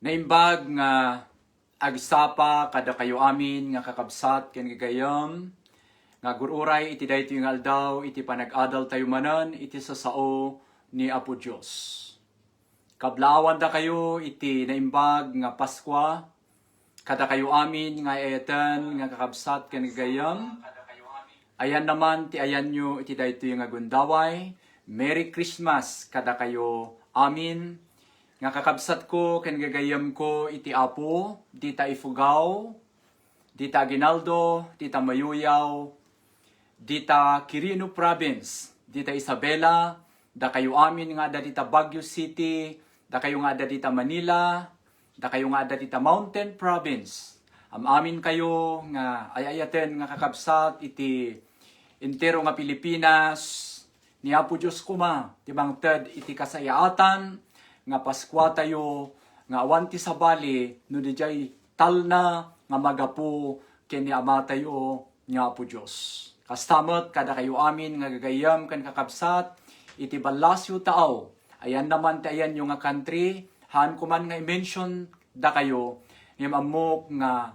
Naimbag nga agsapa kada kayo amin nga kakabsat ken gagayam nga gururay iti dayto yung aldaw iti panag-adal tayo manan iti sasao ni Apo Dios. Kablaawan da kayo iti naimbag nga Paskwa kada kayo amin nga ayaten nga kakabsat ken gagayam. Ayan naman ti ayan nyo iti dayto yung agundaway. Merry Christmas kada kayo amin. Nga kakabsat ko, ken gagayam ko iti Apo, dita Ifugao, dita Aguinaldo, dita Mayuyaw, dita Quirino Province, dita Isabela, da kayo amin nga da dita Baguio City, da kayo nga da dita Manila, da kayo nga da dita Mountain Province. Amin kayo nga ayayaten nga kakabsat iti entero nga Pilipinas, ni Apo Diyos kuma, tibang ted iti kasayaatan, nga Paskwa tayo, nga awanti sa bali, no di jay talna, nga magapu, ken ni Ama tayo, nga Apo Diyos. Kastamot, kada kayo amin, nga gagayam, kan kakabsat, iti balasyo tao, ayan naman tayan yung nga country, haan ko man nga i-mention da kayo, nga amok nga,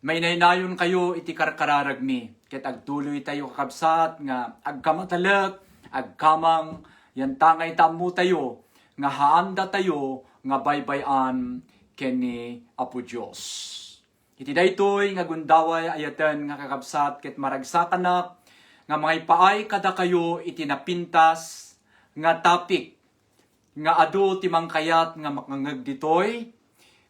may nainayon kayo, iti karkararagmi, ket agtuloy tayo kakabsat, nga agkamatalag, agkamang, yan tangay tamu tayo, nga haanda tayo nga baybayan keni Apo Dios. Iti daytoy nga gundaway ayaten nga kakabsat ket maragsakanak nga mga ipaay kada kayo iti napintas nga topic nga adu ti mangkayat nga makangeg ditoy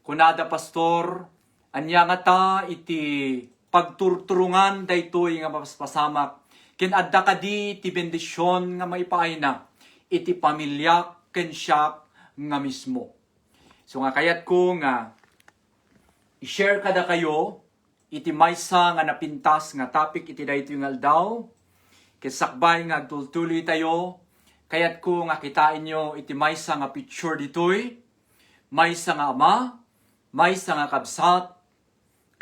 kunada pastor anya nga ta iti pagturturungan daytoy nga mapaspasamak ken adda kadi ti bendisyon nga maipaay na iti pamilya ken siya nga mismo. So nga kayat ko nga i-share kada kayo iti maysa nga napintas nga topic iti daytoy nga aldaw. Ket sakbay nga agtultuloy tayo kayat ko nga kitain nyo iti maysa nga picture ditoy. Maysa nga ama, maysa nga kabsat,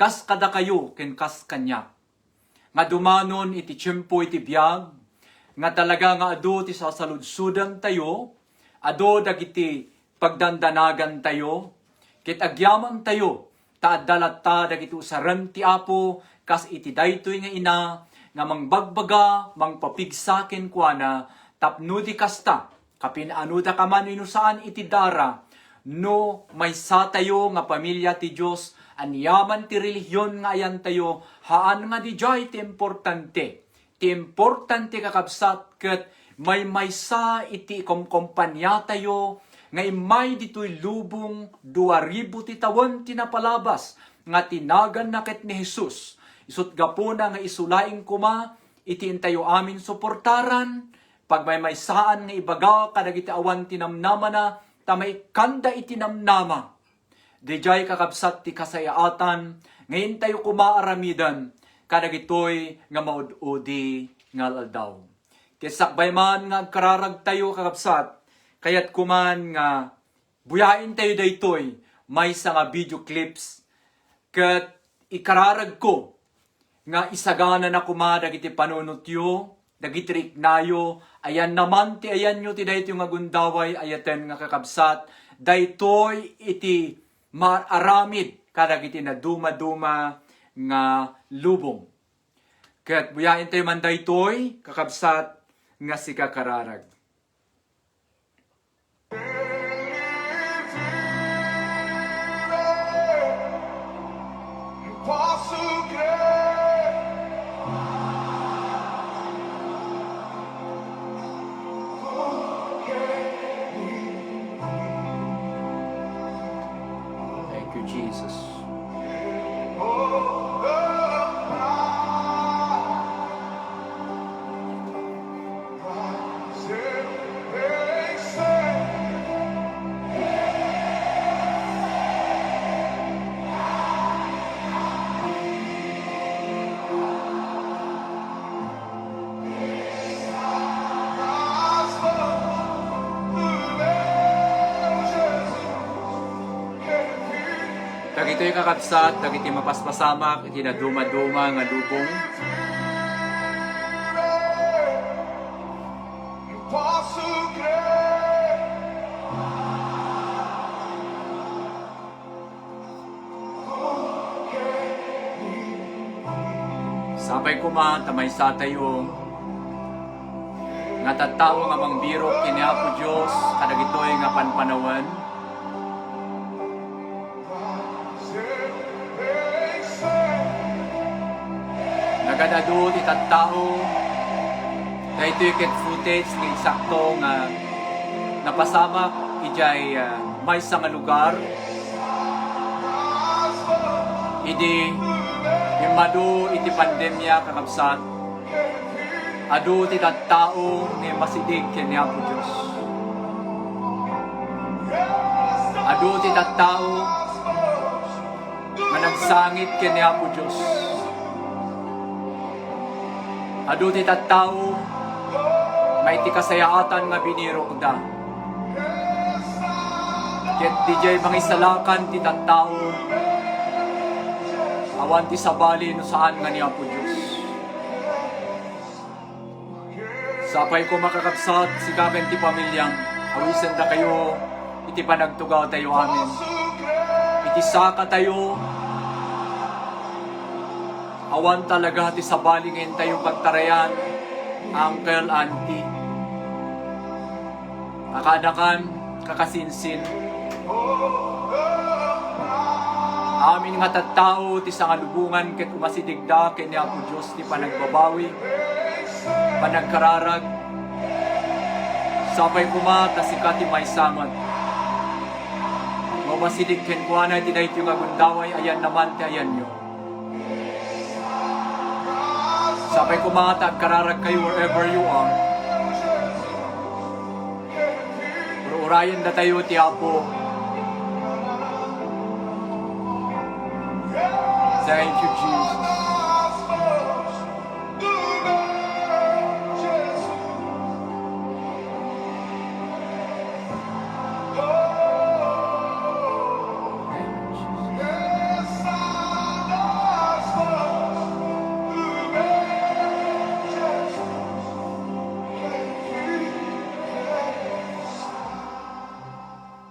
kas kada kayo ken kas kanya. Nga dumanon iti tiyempo iti biyag nga talaga nga adu ti sasaludsudan tayo. Ado dagiti pagdandanagan tayo, ket agyaman tayo, taadalat ta dagiti usaran ti Apo, kas iti daytoy nga ina, nga mangbagbaga, mangpapigsaken kuana, tapno di kasta, kapinaano da kaman inusaan iti dara, no maysa tayo nga pamilya ti Dios, anyaman ti relihiyon nga ayan tayo, haan nga di jay ti importante. Ti importante kakabsat ket may maysa iti kompanya tayo, nga imay dito'y lubong 2,000 ti tawon tinapalabas, nga tinagan na ket ni Jesus. Isut gapuna nga isulaing kuma, iti intayo amin suportaran, pag may maysaan nga ibaga, kadag iti awan tinamnama na, tamay kanda iti namnama. Dijay kakabsat ti kasayaatan, ngayon tayo kumaaramidan, kadag ito'y nga maud-udi ngal aldaw. Kisakbay man nga kararag tayo kakabsat, kayat kuman nga buyain tayo daytoy, may sa nga video clips, kat ikararag ko, nga isagana na kumadag iti panunutyo, dagiti riknayo, ayan naman ti ayan nyo ti daytoy nga gundaway, ayaten nga kakabsat, daytoy iti maaramid, kadag iti na duma-duma nga lubong. Kat buyain tayo man daytoy, kakabsat, nga si kakararag. Thank you, Jesus. Dagitoy kakabsat, dagiti mapaspasamak, iti na duma-duma nga lubong. Sabay kuma tamay sa tayo nga tattao nga mangbiro kini Apo Dios kadagitoy nga panpanawan. Nagadado ti tattao dahito yung footage ng eksakto nga napasamak ijay may sa nga lugar. Idi yung madu iti pandemya kakabsat. Adu ti tattao nga masidig kini Apo Dios. Adu ti tattao nga nagsangit kini Apo Dios. Adu ti tattao may ti kasayaatan nga biniro da. Ket DJ mangisalakan ti tattao awan ti sabali no saan nga ni Apo Dios. Sapay ko makakabsat si kaken ti pamilyang awisan da kayo iti panagtugaw tayo amin. Iti saka tayo awan talaga ti sabali ngayon tayo pagtarayan uncle, auntie. Kakadakan, kakasinsin. Amin nga tattao ti sangalubungan ket umasidigda ken ni Apo Dios ti panagbabawi, panagkararag. Sapay kumata si kati may samat. Mawasidig ken kuana ti daytoy nga gundaway ayan naman ti ayan nyo. Sabay kumata at kararag kayo wherever you are. Pero urayan na tayo ti Apo. Thank you, Jesus.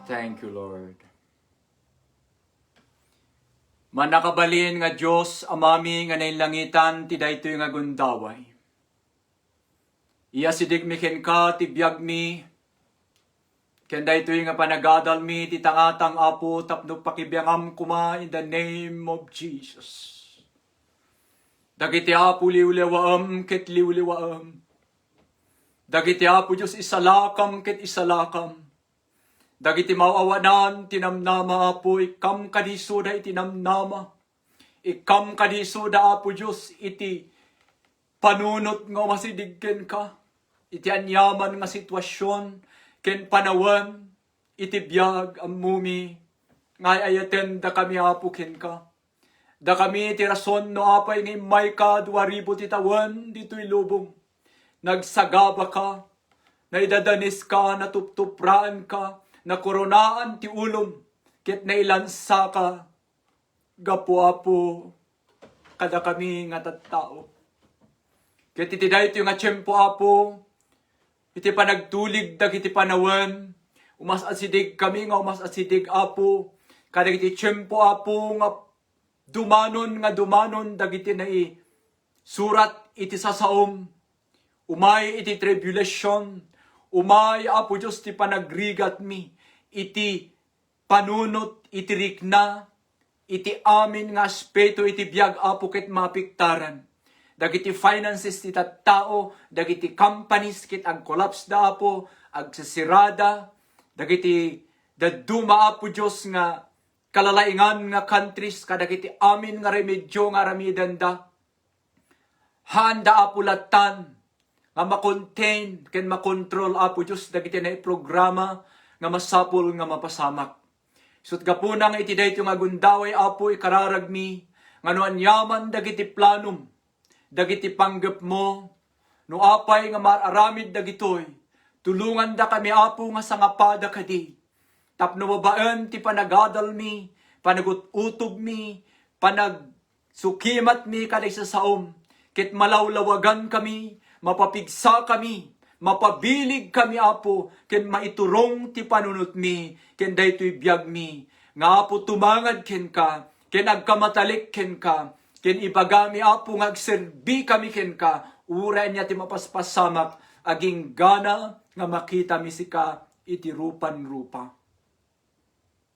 Thank you, Lord. Manakabalin nga Diyos amami nga nailangitan ti daytoy nga gundaway. Iya sidigmiken ka ti biyag mi, ken daytoy nga panagadal mi ti tangatang Apo tapno pakibiyangam kuma in the name of Jesus. Dagiti Apo liwliwaam ket liwliwaam. Dagiti Apo Diyos isalakam ket isalakam. Dagiti mawawanan tinamnama Apo ikam kadisuda iti namnama. Ikam kadisuda Apo Diyos iti panunot nga masidigken ka. Iti anyaman nga sitwasyon ken panawan iti biyag amumi nga ayaten da kami Apo ken ka. Da kami iti rason no apay nga may ka 2,000 ti tawen dito'y lubong. Nagsagaba ka, naidadanis ka, natuptupraan ka, na koronaan ti ulom, ket nailansa ka, gapo Apo, kada kami nga tattao. Ket iti daytoy nga tiyempo Apo, iti panagtulig dagiti panawen, umasasidig kami nga umasasidig Apo, kada iti tiyempo Apo nga dumanon dagiti nai surat iti sasaom, umay iti tribulation, umay Apo Diyos ti panagrigat mi, iti panunot, iti rikna, iti amin nga aspeto, iti biyag Apo ket mapiktaran. Dagiti finances ti tattao, dagiti companies ket ag-collapse da Apo, agsisirada, dagiti daduma Apo Diyos nga kalalaingan nga countries, kadagiti amin nga remedyo nga ramidan da. Handa Apo latan, nga makontain, ken makontrol Apo Diyos, dagiti na programa, nga masapul nga mapasamak. Sut gapunang iti dayto nga gundaway Apo ikararag mi, nga no anyaman dagiti planum, dagiti panggep mo, no apay nga mararamid dagitoy, tulungan da kami Apo nga sangapada kadi. Tapno babaen ti panagadal mi, panagututob mi, panagsukimat mi kaday sa saom, ket malawlawagan kami, mapapigsa kami, mapabilig kami Apo, ken maiturong ti panunot mi, ken daytoy biyag mi, nga Apo tumangad ken ka, ken agkamatalik ken ka, ken ibagami Apo nga agserbi kami ken ka, uray niya ti mapaspasamak, aging gana nga makita mi sika iti rupan-rupa.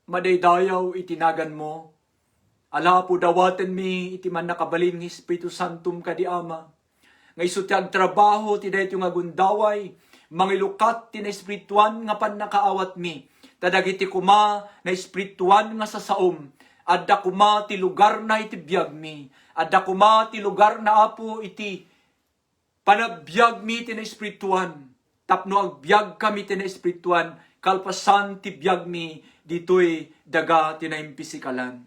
Madaydayaw itinagan mo, ala po dawaten mi iti man nakabalin ng Espiritu Santum kadi Ama, nga iso ti agtrabaho ti dayto nga gundaway, mangilukat ti na espirituan nga pan nakaawat mi, tadagiti kuma na espirituan nga sasaom, adda kuma ti lugar na iti biyag mi, adda kuma ti lugar na Apo iti panabiyag mi ti na espirituan, tapno agbiag kami ti na espirituan, kalpasan ti biyag mi, dito'y daga ti naimpisikalan.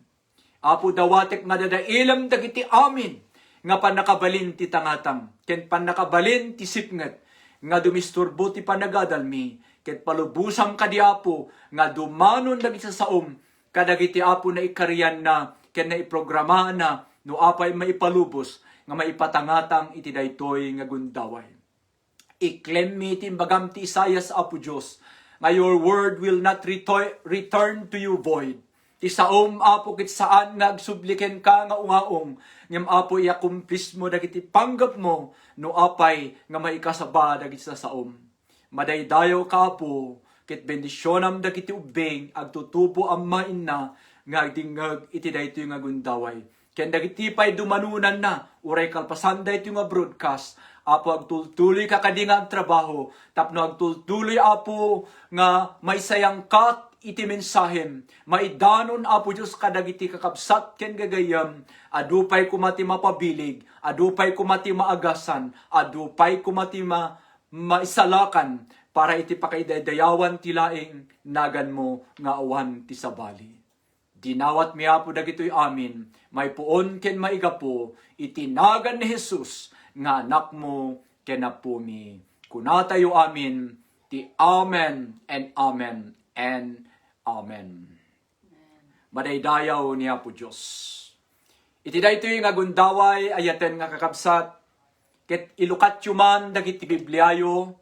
Apo dawatek nga dadailam dagiti amin, nga panakabalin ti tangatang, ken panakabalin ti sipnget, nga dumisturbo ti panagadalmi, ket palubusam kadi Apo, nga dumanon dagiti saom, kadagiti Apo na ikariyan na, ken na iprograma na, no apay maipalubos, nga maipatangatang iti daytoy nga gundaway. Iklem mi timbagam ti Isaias Apo Diyos, nga your word will not return to you void. Ti saom Apo kit saan nga agsubliken ka nga ungaong, ngem Apo iakumplis mo dagiti panggap mo, no apay nga maikasaba dagiti sa saom. Madaydayo ka Apo, kit bendisyonam dagiti ubeng, agtutubo ang maina, nga agdingag iti daytoy nga gundaway. Ken dagiti pay dumanunan na, uray kalpasan daytoy nga broadcast, Apo agtultuloy ka kadi nga trabaho, tapno agtultuloy Apo nga may sayang kat iti mensahem, maidanon Apo Diyos kadagiti kakabsat ken gagayam, adupay kumati mapabilig, adupay kumati maagasan, adupay kumati maisalakan, para iti pakaidayawan ti laing nagan mo nga awan ti sabali. Dinawat mi Apo dagitoy amin, may puon ken maigapo, itinagan ni Jesus, nga anak mo kenapumi. Kunatayo amin, ti Amen and Amen and Amen. Madaydayaw niya po Diyos. Iti daytoy nga gundaway ayaten nga kakabsat, ket ilukat yuman dagiti Bibliayo,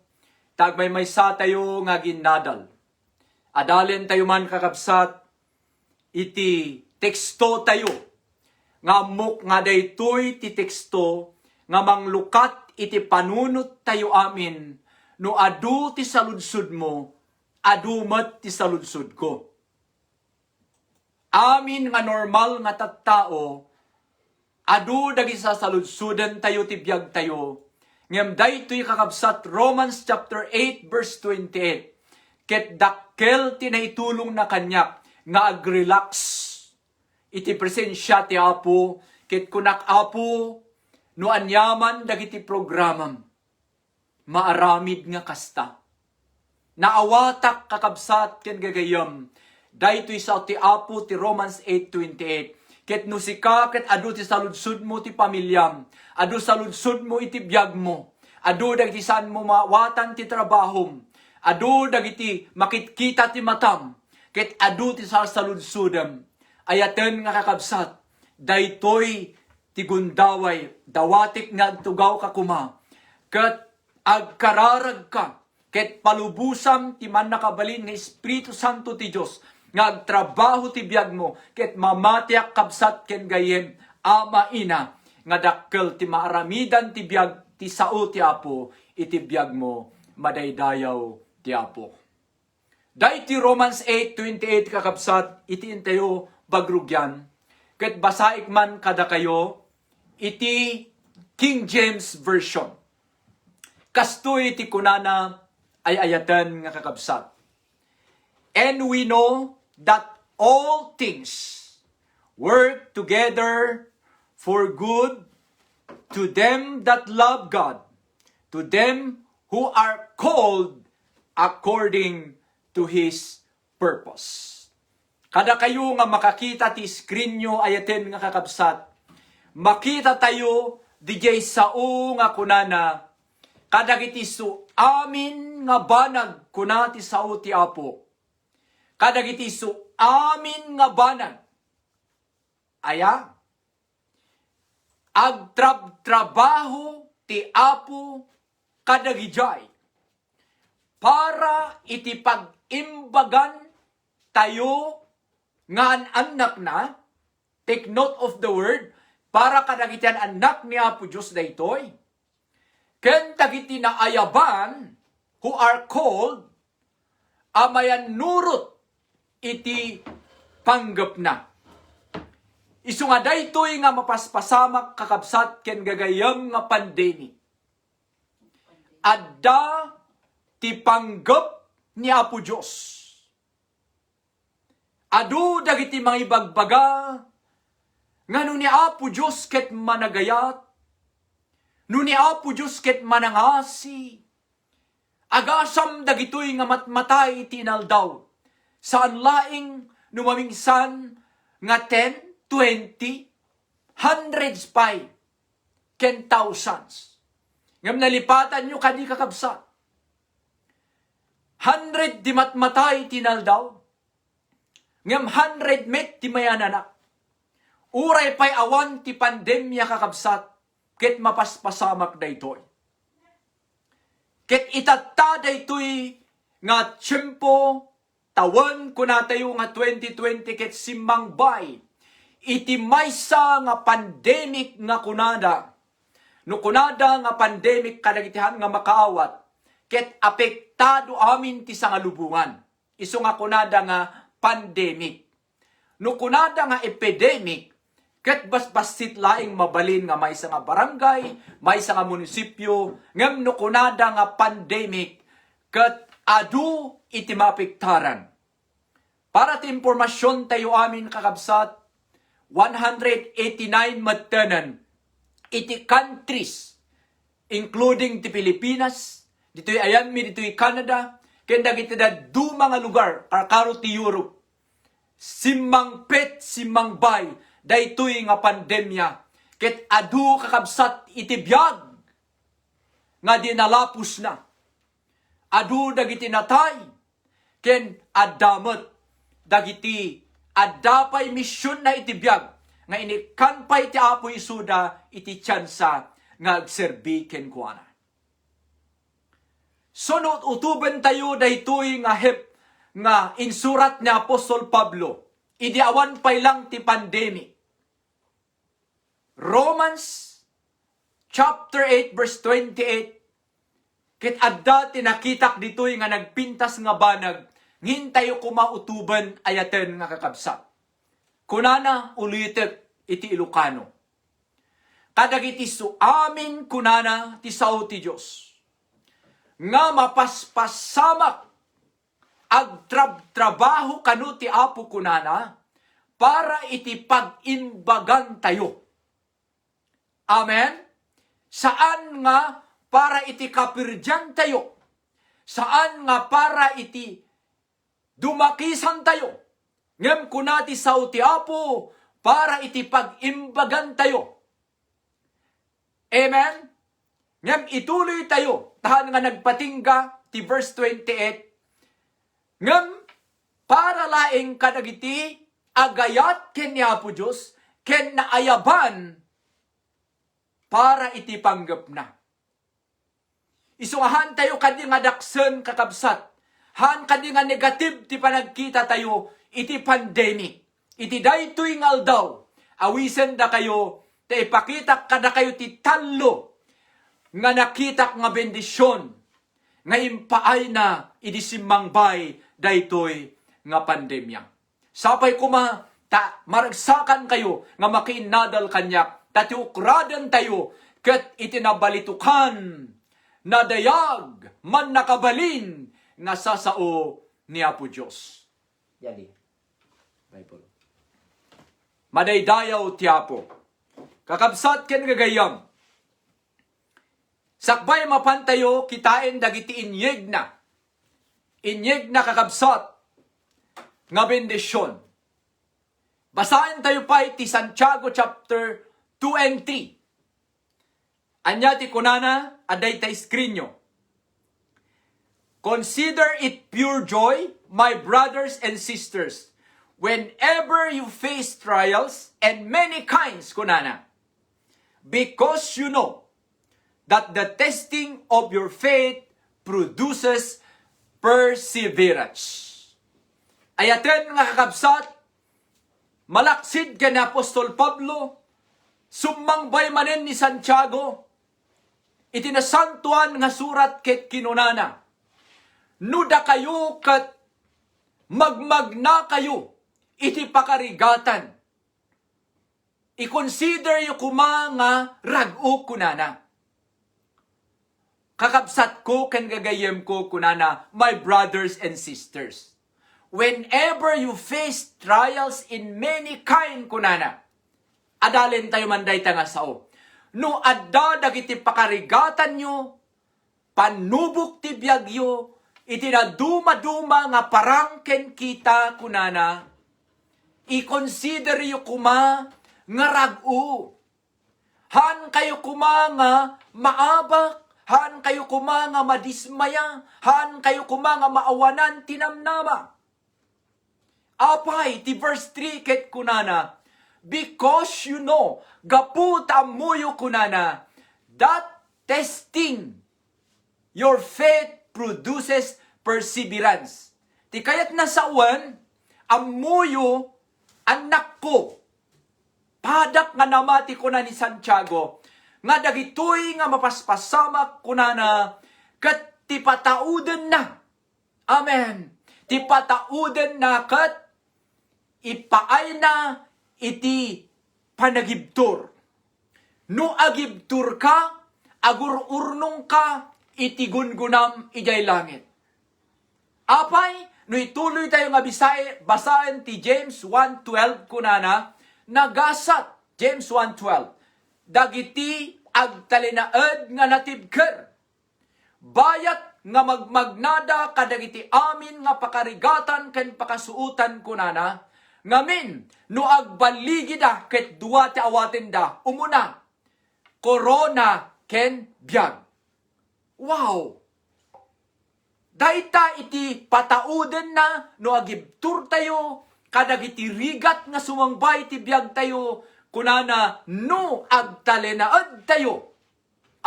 tagmay maysa tayo nga ginadal. Adalen tayo man kakabsat, iti teksto tayo, nga muk nga daytoy ti teksto, nga manglukat iti panunot tayo amin, no adu ti saludsud mo, adu met ti saludsud ko. Amin nga normal nga tattao, adu dagi sa saludsudan tayo ti biag tayo, ngem daytoy kakabsat Romans chapter 8 verse 28, ket dakkel ti naitulong na kanyak, nga agrelax iti presensya ti Apo, ket kunak Apo, no anyaman dagiti programam, maaramid nga kasta. Naawatak kakabsat ken gagayam, daytoy sa ti Apo ti Romans 8:28. Ket no sika ket adu ti saludsud mo ti pamilyam, adu saludsud mo iti biag mo, adu dagiti saan mo mawatan ti trabahom, adu dagiti makitkita ti matam, ket adu ti saludsudam. Ayaten nga kakabsat, daytoy ti gundaway, dawatik nga agtugaw ka kuma, ket agkararag ka, ket palubusam ti man nakabalin nga Espiritu Santo ti Dios, nga agtrabaho ti biag mo, ket mamatiak kabsat ken gayem, ama ina, nga dakkel ti maaramidan ti biag ti sao ti Apo, iti biag mo, madaydayaw ti Apo. Dayti Romans 8:28 kakabsat, iti intayo bagrugyan, ket basaik man kada kayo, iti King James Version. Kastoy ti kunana ay ayatan nga kakabsat. And we know that all things work together for good to them that love God, to them who are called according to His purpose. Kada kayo nga makakita ti screen nyo ayaten nga kakabsat, makita tayo DJ sao nga kunana, kadagiti su amin nga banag kuna ti sao ti Apo. Kadagiti su amin nga banag. Aya, agtrabaho ti Apo kadagijay para iti pag-imbagan tayo nga anak na, take note of the word, para kadagiti anak ni Apo Diyos daytoy. Ken dagiti naayaban who are called, amayan nurot iti panggap na. Isu nga daytoy nga mapaspasamak kakabsat ken gagayam nga pandemic. Adda ti panggap ni Apo Diyos. Adu dagiti mga ibagbaga ngano ni Apo Diyos ket managayat, no ni Apo Diyos ket manangasi, agasam dagitoy nga matmatay tinaldaw, saan laing numamingsan nga 10, 20, hundreds pa, ken thousands. Ngam nalipatan nyo kadi kakabsa. 100 di matmatay tinaldaw, ngam 100 met ti mayananak. Uray pa'y awan ti pandemya kakabsat, ket mapaspasamak daytoy. Ket itatta daytoy nga tiyempo, tawan kunatayo nga 2020 ket simmang bay, iti maysa nga pandemic nga kunada. No kunada nga pandemic kadagitihan nga makaawat, ket apektado amin ti sangalubungan. Isu nga kunada nga pandemic. No kunada nga epidemic, ket basbasit laing mabalin nga maysa nga barangay, maysa nga munisipyo, ngem no kunada nga pandemic, ket adu iti mapiktaran. Para ti impormasyon tayo amin kakabsat, 189 matenan iti countries, including ti Pilipinas, dito'y Ayanmi, dito'y Canada, kenda dagiti du mga lugar, arkaro ti Europe, simmang pet, simmang bay, daytoy nga pandemya, ket adu kakabsat iti biyag, nga dinalapus na. Adu dagiti natay, ken addamet, dagiti addapay misyon na iti biyag, nga inikanpay ti Apo Isuda iti tsansa nga agserbi ken kuana. Sunod utuben tayo daytoy nga hep nga insurat ni Apostol Pablo, idi awan pay lang ti pandemic. Romans chapter 8 verse 28, ket adda tinakitak ditoy nga nagpintas nga banag, ngintayo kumautuben ayaten nga kakabsat. Kunana ulitet iti Ilocano. Kadagiti su amin kunana ti sao ti Dios. Nga mapaspasamak agtrabaho kanu ti Apo kunana para iti pag-imbagan tayo. Amen? Saan nga para iti kapirjan tayo? Saan nga para iti dumakisan tayo? Ngem kunati sao ti Apo para iti pag-imbagan tayo. Amen? Ngem ituloy tayo, tahan nga nagpatingga, ti verse 28, ngem para laeng kadagiti agayat ken ni Apo Diyos, ken naayaban para iti panggap na. Isungahan tayo kadi nga daksen kakabsat, han kadi nga negative ti panagkita tayo, iti pandemic, iti daytoy nga aldaw, awisen da kayo, ta ipakitak kada kayo ti talo, nga nakitak nga bendisyon, nga impaay na, iti simmang bay, daytoy nga pandemya. Sapay kuma, ta maragsakan kayo, nga makiinadal kanyak, ta tiukradan tayo, ket itinabalitukan, nadayag, man nakabalin, nga sasao ni Apo Diyos. Yali. Bible. Madaydayaw ti Apo. Kakabsat ken gagayam. Sakbay mapantayo kitain dagiti inyeg na. Inyeg na kakabsat nga bendisyon. Basahin tayo pa iti Santiago chapter 2 and 3. Anya ti kunana aday ta iskrinyo. Consider it pure joy, my brothers and sisters, whenever you face trials and many kinds, kunana, because you know that the testing of your faith produces perseverance. Ayaten nga kakabsat, malaksid ka ni Apostol Pablo Sumangbay manen ni Santiago, itinasantuan nga surat ket kinunana, nuda kayo kat magmagna kayo, iti pakarigatan. I-consider yu kuma nga rag-o kunana. Kakabsat ko kan gagayem ko kunana, my brothers and sisters. Whenever you face trials in many kind kunana, adalin tayo manday nga sao. No adda dagiti pakarigatan nyo, panubok ti biyagyo, itinaduma-duma nga parangken kita kunana, i-consider yu kuma nga rag-o. Han kayo kuma nga maabak, han kayo kuma nga madismaya, han kayo kuma nga maawanan tinamnama. Apay, ti verse 3 ket kunana, because you know, gapu tamuyo kunana, that testing your faith produces perseverance. Ti kayat nasawan, amuyo, anak ko, padak nga namati ko na ni Santiago, nga dagitoy nga mapaspasamak kunana, kat ti patauden na. Amen. Ti patauden na kat ipaay na iti panagibtur. No agibtur ka, agururnong ka, iti gungunam ijay langit. Apay, no ituloy tayo nga basahin ti James 1:12 kunana, nagasat, James 1:12, dagiti agtalinaed nga natibker, bayat nga magmagnada kadagiti amin nga pakarigatan ken pakasuutan kunana, ngamin no agbaligida ket duwa ti awaten da, umuna, corona ken biag. Wow! Dayta iti patauden na no agibtur tayo, kadagiti rigat nga sumangbay ti biag tayo, kunana no agtalenaed tayo.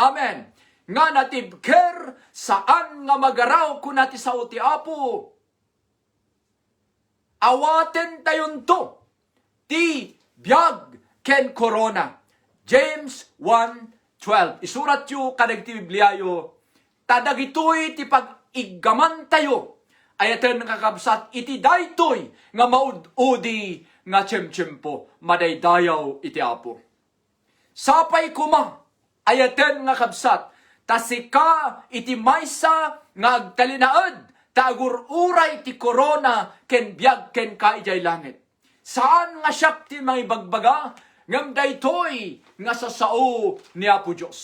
Amen. Nga natibker saan nga magaraw kunati sao ti Apo. Awaten tayon to ti biag ken corona. James 1:12. Isurat yu kadagiti Bibliayo, tadagitoy ti pag-igaman tayo, ayaten kakabsat iti daytoy nga maud-udi nga tiyempo, madaydayaw iti Apo. Sapay kuma, ayaten nga kabsat, tasika iti maysa nga agtalinaed, tagururay ti corona ken biag ken kaijay langit. Saan nga siya ti mga ibagbaga, ngam daytoy nga sa sao ni Apo Diyos.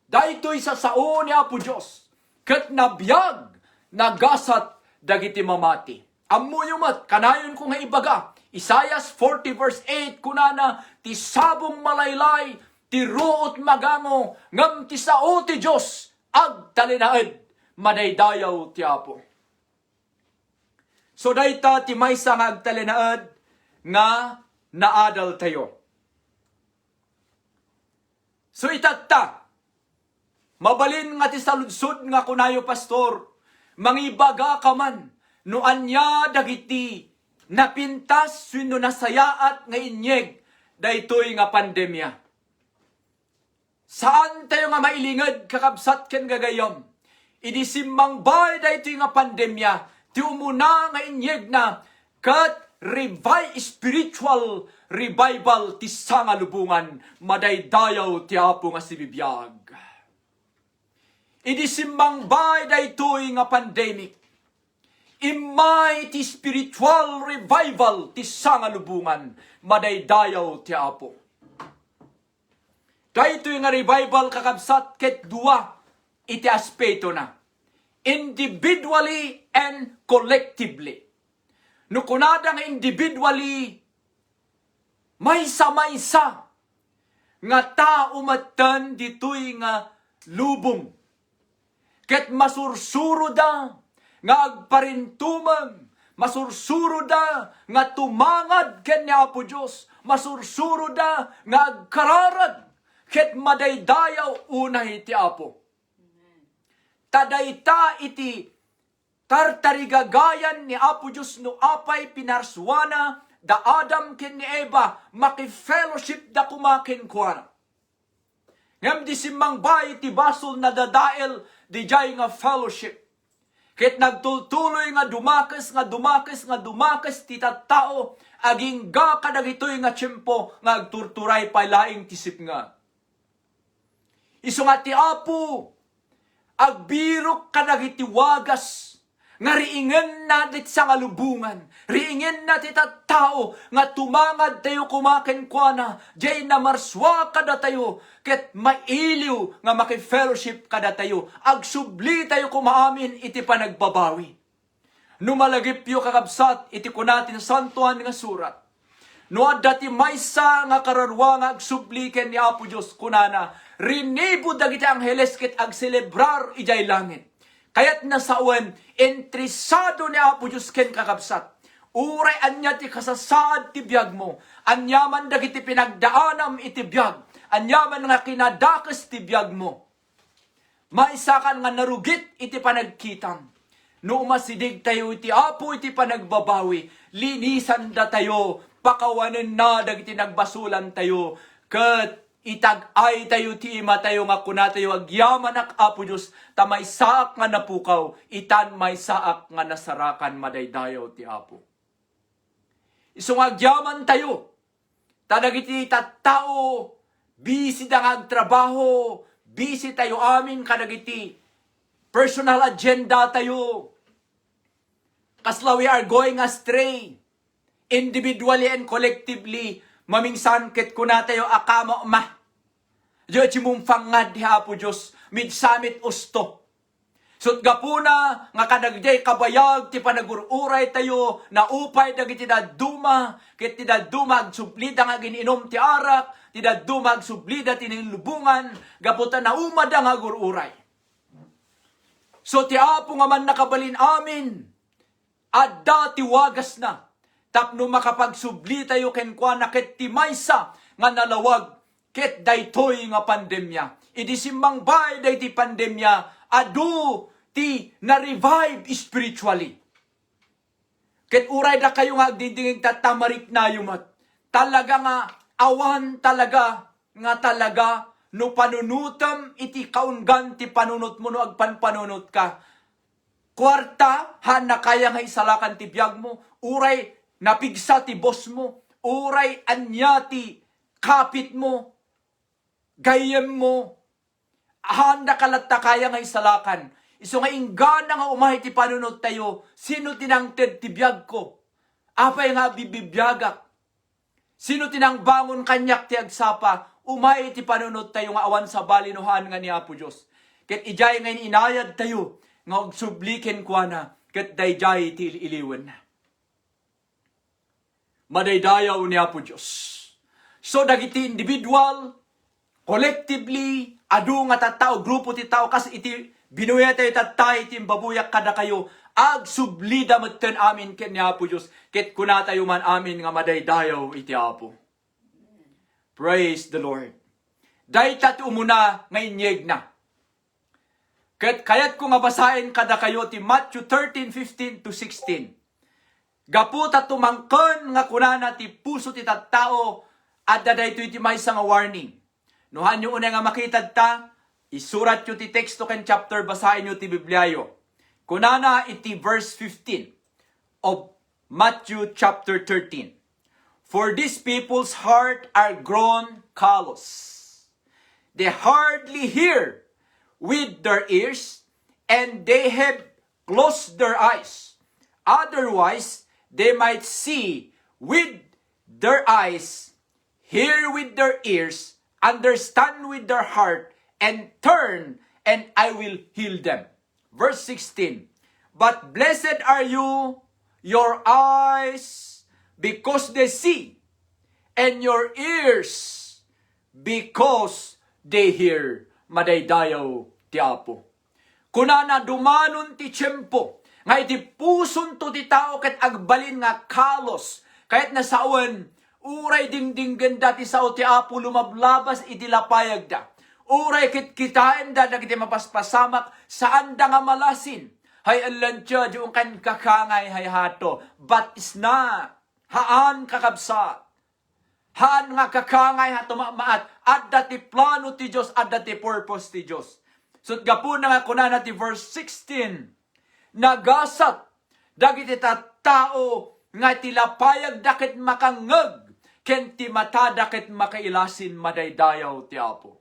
Daytoy sa sao ni Apo Diyos, ket nabiyag, nagasat, dagiti mamati. Amuyumat, kanayon ko nga ibaga, Isaiah 40 verse 8, kunana, ti sabong malaylay, ti ruot magango, ngam ti sao ti Diyos, agtalinaed, madaydayaw ti Apo. So dayta ti maysa nga agtalinaed, nga naadal tayo. So itatta, mabalin nga ti saludsod nga kunayo pastor, mangibaga ka man, no anya dagiti napintas wenno nasayaat nga inyeg daytoy nga pandemya. Saan tayo nga mailinged kakabsat ken gagayom? Idi simangbay daytoy nga pandemya, ti umuna nga inyeg na kat spiritual revival ti sanga lubungan, madaydayaw ti Apo nga sibibiyag. Idi simangbay daytoy nga pandemic, imay ti spiritual revival ti sanga lubungan, madaydayaw ti Apo. Daytoy nga revival kakabsat ket dua iti aspeto na, individually and collectively. No kunada nga individually, maysa-maysa nga tao matan ditoy nga lubong. Ket masursuro da nga agparintumang, masursuro da nga tumangad ken ni Apo Diyos, masursuro da nga agkararag ket madaydayaw unay ti Apo. Tadayta iti tartarigagayan ni Apo Diyos no apay pinarswana da Adam ken ni Eva, maki-fellowship da kumakin kuana. Ngam di simbang bay ti basol na dadael di jay nga fellowship. Ket nagtultuloy nga dumakes ti tattao aging ga kadagitoy nga tiyempo nga agturturay palaing tisip nga. Isu nga ti Apo agbirok kadagiti wagas nga riingen na dit sa ngalubungan, riingen na ti tattao nga tumangad tayo kumaken kuana, jay na marswa kada tayo, ket mailiw nga maki-fellowship kada tayo, agsubli tayo kumaamin iti panagbabawi. Numalagip yu kakabsat, iti kunatin santuan nga surat. No adda ti maysa nga kararwa nga agsubli ken ni Apo Dios kunana, rinibo dagiti angheles ket agselebrar ijay langit. Kaya't nasawan, entrisado ni Apo Diyos ken kakabsat. Uray anya ti kasasaad ti biyag mo. Anyaman dagiti pinagdaanam iti biyag. Anyaman nga kinadakas ti biyag mo. Maisakan nga narugit iti panagkitam. No umasidig tayo iti Apo iti panagbabawi. Linisan da tayo. Pakawanen na dagiti nagbasulan tayo. Ket itag-ay tayo ti ima tayo nga kuna tayo agyaman ak Apo Diyos ta may saak nga napukaw, itan may saak nga nasarakan madaydayaw ti Apo. Isung agyaman tayo, tadagiti tattao, busy da nga agtrabaho, busy tayo amin kadagiti personal agenda tayo. Kasla we are going astray, individually and collectively, mamingsan ket kuna tayo akama Diyo mumfangad di Apo Diyos, midsamit usto. Sut gapuna, nga kadagday kabayag, ti panagururay tayo, na upay dagiti daduma, ket ti daduma agsublida nga gininom ti arak, ti daduma agsublida ti nilubungan, gaputa na umada nga gururay. So ti Apo nga man nakabalin amin, adda ti wagas na, tapno makapagsubli tayo kenkwana ket ti maysa nga nalawag, ket daytoy nga pandemya. Idi simbang bay dayti pandemya, adu ti na-revive spiritually. Ket uray da kayo nga agdidingig tatamarik na yumat. Talaga nga, awan talaga, no panunutam iti kaunggan ti panunot mo no agpanpanunot ka. Kwarta, na kaya nga isalakan ti biyag mo, uray napigsa ti boss mo, uray anya ti kapit mo, gayem mo, handa kalatta kaya nga isalakan. Iso nga inggana nga umahay ti panunod tayo, sino tinangted ti biyag ko? Apay nga bibibiyagak. Sino tinang bangon kanyak ti agsapa, umahay ti panunod tayo nga awan sa balinuhan nga ni Apo Diyos. Ket ijay nga inayad tayo, nga agsubliken kwa na, ket dayjay ti iliwan na. Madaydayaw ni Apo Diyos. So dagiti individual, collectively, adu nga tattao, grupo ti tao, kas iti binuya tayo tatay, iti babuyak kada kayo, agsublida matten amin ken ni Apo Diyos, ket kuna tayo man amin nga madaydayaw iti Apo. Praise the Lord. Dayta ti umuna nga inyeg na. Ket kayat ko nga basahin kada kayo ti Matthew 13:15-16. Gaputa tumangken nga kunana ti puso ti tattao, adda daytoy ti maysa nga warning. Nuhan nyo una nga makitad ta, isurat nyo ti teksto ken chapter, basahin nyo ti Bibliayo. Kunana iti verse 15 of Matthew chapter 13. For these people's heart are grown callous. They hardly hear with their ears, and they have closed their eyes. Otherwise, they might see with their eyes, hear with their ears, understand with their heart, and turn, and I will heal them. Verse 16. But blessed are you, your eyes, because they see, and your ears, because they hear. Madaydayaw ti Apo. Kunana dumanon ti tiyempo, nga iti puson to ti tao ket agbalin nga kalos, kahit nasawan, uray dingdinggan dati sao ti Apo lumablabas iti lapayag da. Uray kitkitain da dagiti mapaspasamak saan da nga malasin. Hay alantya yung kan kakangay hay hato. But is na. Haan kakabsat. Haan nga kakangay ha tumamaat. Adda ti plano ti Diyos, adda ti purpose ti Diyos. So gapo na nga kunana ti verse 16. Nagasat. Dagiti tao nga tilapayag dakit makangeg. Ken ti mata dakit makailasin madaydayaw ti Apo.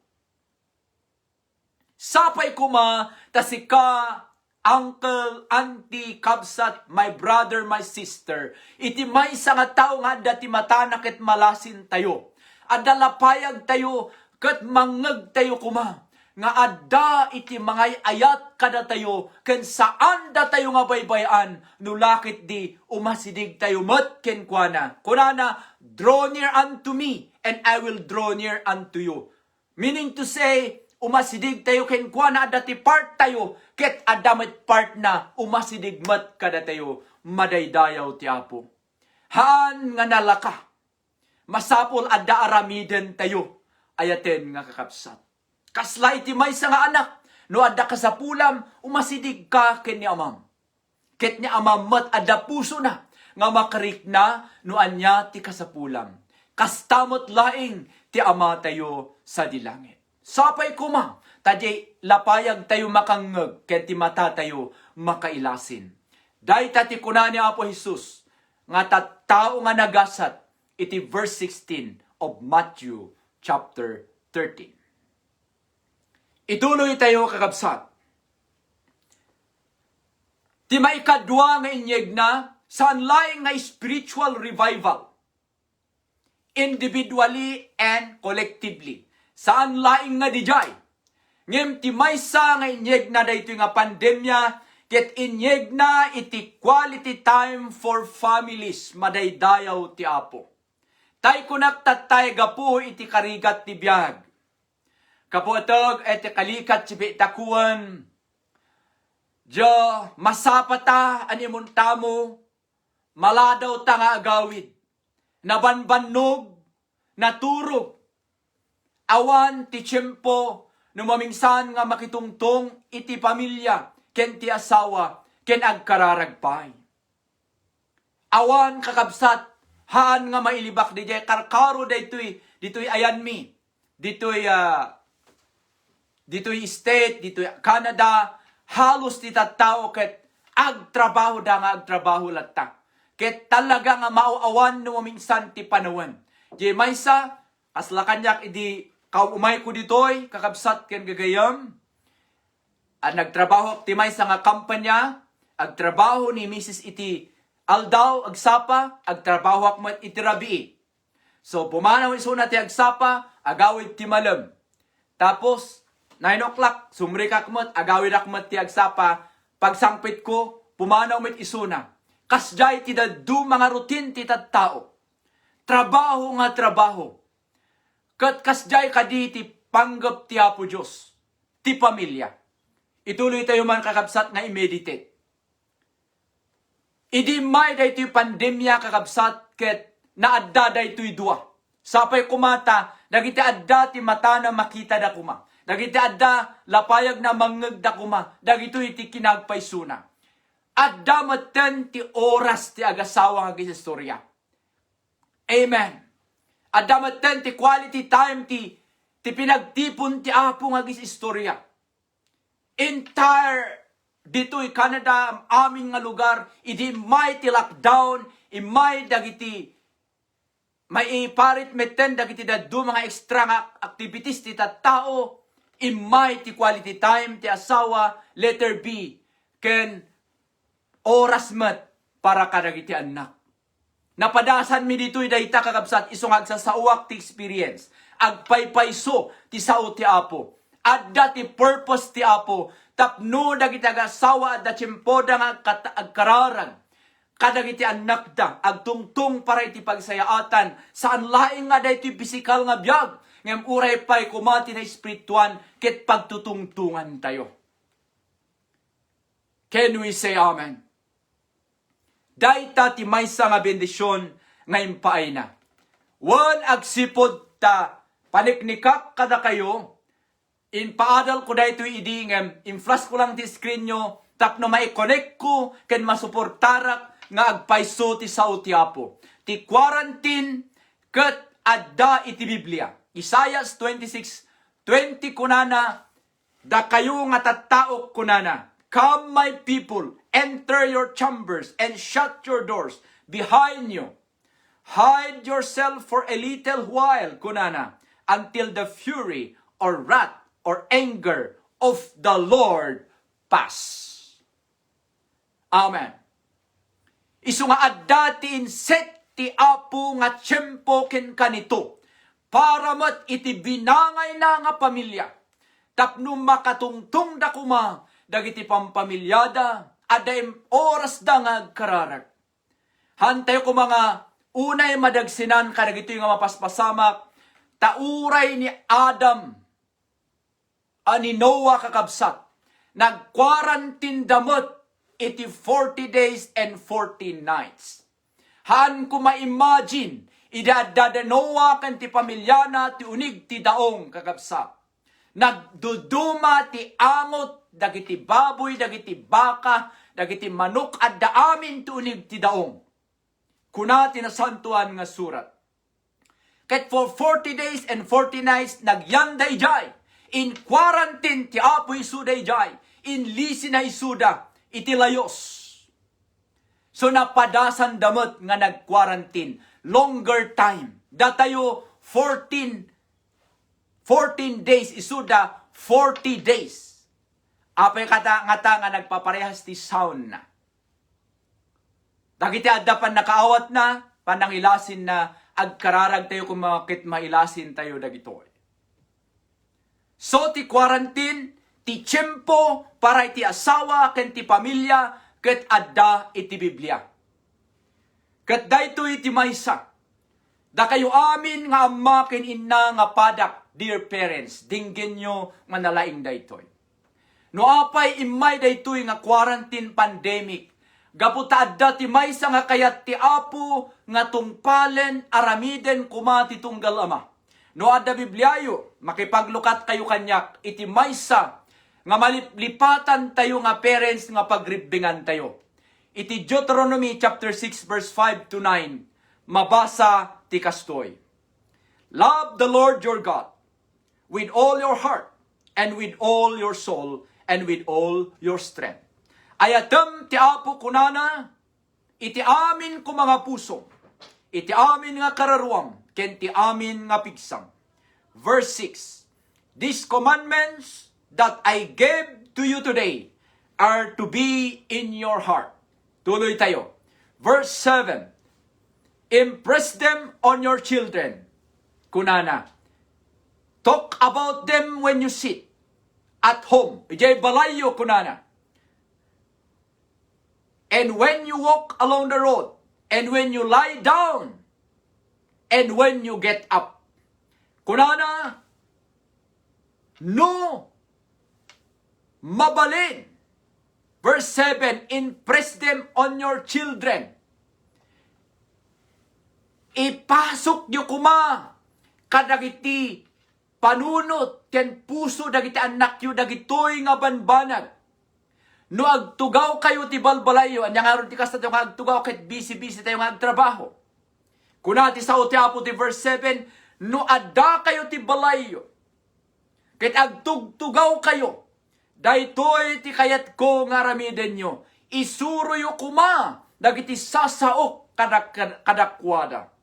Sapay kuma tasika uncle, auntie, kabsat, my brother, my sister. Iti may nga tao nga dati matanak ket malasin tayo. Adda lapayag tayo ket mangeg tayo kuma. Nga adda iti mangay ayat kada tayo ken saan da tayo nga baybayan nulakit di umasidig tayo met ken kuana. Kunana, draw near unto me and I will draw near unto you. Meaning to say, umasidig tayo ken kuana dati part tayo ket adamit part na umasidig met kada tayo madaydayaw ti Apo. Haan nga nalaka masapol adda aramiden tayo ayaten nga kakabsat. Kasla iti maysa nga anak no adda ka sa pulam umasidig ka ken ni amam. Ket ni amam met adda puso na nga makarik na no anya ti kasapulam. Kastamot laing ti ama tayo sa dilangit. Sapay kuma, tadi lapayag tayo makangeg, ken ti mata tayo makailasin. Dahi tati kuna ni Apo Jesus, nga tattao nga nagasat, iti verse 16 of Matthew chapter 13. Ituloy tayo kakabsat. Ti maikadwa nga inyeg na, saan laing nga spiritual revival, individually and collectively. Saan laing nga dijay? Ngem ti maysa nga inyeg na dayto nga pandemya, ket inyeg na iti quality time for families madaydayaw ti Apo. Tay kunak tatay gapu iti karigat ti biag. Kapuatog iti kalikat ti bitakuan. Jo masapata animun tamo, maladaw ta nga agawid. Nabanbannog, naturog. Awan ti tiyempo no mamingsan nga makitungtong iti pamilya ken ti asawa ken agkararagpay. Awan kakabsat haan nga mailibak di jay karkaro ditoy ayan mi. Ditoy state, ditoy Canada, halos ti tattao ket agtrabaho da nga agtrabaho latta. Ket talaga nga mauawan no mamingsan ti panawan. Jay maysa kasla kanyak idi umay ko ditoy, kakabsat ken gagayam. At nagtrabaho optimize sa nga kampanya, agtrabaho ni Mrs. iti aldaw, agsapa, agtrabaho akmat iti rabii. So, pumanaw iso na ti agsapa, agawid ti malam. Tapos, 9 o'clock, sumri kakmat, agawid akmat ti agsapa, pagsangpit ko, pumanaw mit iso na. Kasjay ti dadu mga routine ti tattao. Trabaho nga trabaho. Kat kasjay kadi ti panggap ti Apo Diyos, ti pamilya. Ituloy tayo man kakabsat nga i-meditate. Idi may da ito'y pandemya kakabsat ket naadda da ito'y dua. Sapay kumata, dagiti adda ti mata na makita da kuma. Dagiti adda lapayag na mangeg da kuma. Dagito'y ti kinagpaysuna. Adda maten ti oras ti agasawa nga gisistorya. Amen. Adamaten ti quality time ti pinagtipon ti Apo nga gis istorya. Entire dito'y Canada, aming nga lugar, idi may ti lockdown, imay dagiti, may iparit meten dagiti dadu mga extra nga activities ti tattao, imay ti quality time ti asawa, letter B, ken oras met para kadagiti anak. Napadasan mi dito'y dayta kakabsat isong agsasauak ti experience. Agpaypayso ti sao ti Apo. Adda ti purpose ti Apo. Tapno dagiti agasawa at da tiyempoda nga agkararag. Kadagiti anak da. Agtungtung para iti pagsayaatan. Saan laing nga dayto'y physical nga biyag. Ngem uray pa'y kumati na espirituan ket pagtutungtungan tayo. Can we say amen? Dayta ti maysa nga bendisyon nga impaay na. Wan agsipod ta paniknikak kada kayo. Inpaadal ko dayto idingem. Inflash ko lang ti screen nyo. Tapno maikonnect ko ken masuportarak nga agpayso ti sao ti Apo. ti quarantine ket adda iti Biblia. Isaias 26:20 kunana, da kayo nga tattaok kunana, come my people, enter your chambers and shut your doors behind you. Hide yourself for a little while kunana, until the fury or wrath or anger of the Lord pass. Amen. Isu nga adda ti inset ti Apo nga tiyempo ken kanito, para mat iti binangay na nga pamilya. Tapno makatungtong da kuma, dagiti pampamilyada, adaim oras da nga agkararag. Hantay ko mga unay madagsinan kadagito nga mapaspasamak, tauray ni Adam, ani Noah kakabsat, nag-quarantine damot iti 40 days and 40 nights. Han ko ma-imagine, idadada Noah kan ti pamilyana ti unig ti daong kakabsat. Nagduduma ti angot, dagiti baboy, dagiti baka, dagiti manok, at daamin ti unig ti daong. Kuna tinasantuan nga surat. Ket for 40 days and 40 nights, nagyanday jay. In quarantine ti Apo isuday jay. In lisi na isuda, iti layos. So napadasan damot nga nag-quarantine. Longer time. Datayo 14 days, isuda 40 days. Apay kata nga nagpaparehas ti sound na. Dagiti adda pan nakaawat na, panangilasin na, agkararag tayo kung makit mailasin tayo dagito. So ti quarantine, ti tiyempo para iti asawa, ken ti pamilya, ket adda iti Biblia. Ket dayto iti maysa. Da kayo amin nga amma ken inna nga padak, dear parents, dinggin nyo nga nalaing daytoy. No apay imay daytoy nga quarantine pandemic, gaputa adda ti maysa nga kayat ti Apo nga tungpalen aramiden kuma ti tunggal ama. No adda Bibliayo, makipaglukat kayo kanyak, iti maysa nga malipatan tayo nga parents nga pagribingan tayo. Iti Deuteronomy chapter 6 verse 5 to 9, mabasa ti kastoy. Love the Lord your God with all your heart and with all your soul and with all your strength. Ayatem ti Apo kunana, iti amin ko mga puso, iti amin nga kararuam, ken ti amin nga pigsam. Verse 6, these commandments that I gave to you today are to be in your heart. Tuloy tayo. Verse 7, impress them on your children. Kunana, talk about them when you sit at home. Ijay balayo kunana. And when you walk along the road, and when you lie down, and when you get up. Kunana, no mabalin. Verse 7, impress them on your children. Ipasok nyo kuma kadagiti panunot ken puso dagiti anak yu dagitoy nga banbanag. No agtugaw kayo ti balbalayo, anya nga ron ti kasta tayo nga agtugaw ket busy-busy tayo nga agtrabaho. Kunati sa ti Apo ti verse 7, no adda kayo ti balayo, ket agtugtugaw kayo, daytoy ti kayat ko nga ramiden nyo, isuruyo kuma dagiti sasaok kadakwada.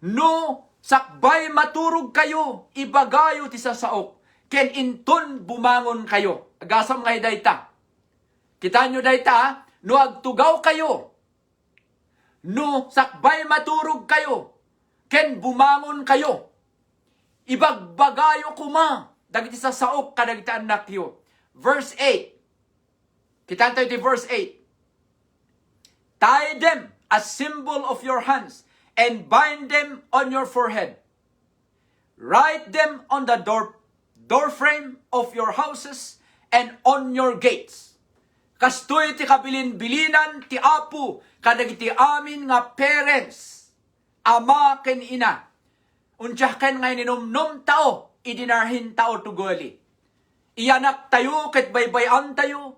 No sakbay maturog kayo, ibagayo ti sasaok, ken inton bumangon kayo. Agasam ngay dayta. Kita nyo dayta, no agtugaw kayo, no sakbay maturog kayo, ken bumangon kayo, ibagbagayo kuma, dagiti sasaok kadagiti anak yo. Verse 8, kita tayo di verse 8, tie them as symbol of your hands, and bind them on your forehead. Write them on the doorframe of your houses and on your gates. Kastoy ti kabilin-bilinan ti Apo kadagiti amin nga parents, ama ken ina. Unsya ken nga ninumnum tao, idinarhin tao tugoli. Iyanak tayo ket baybayan tayo,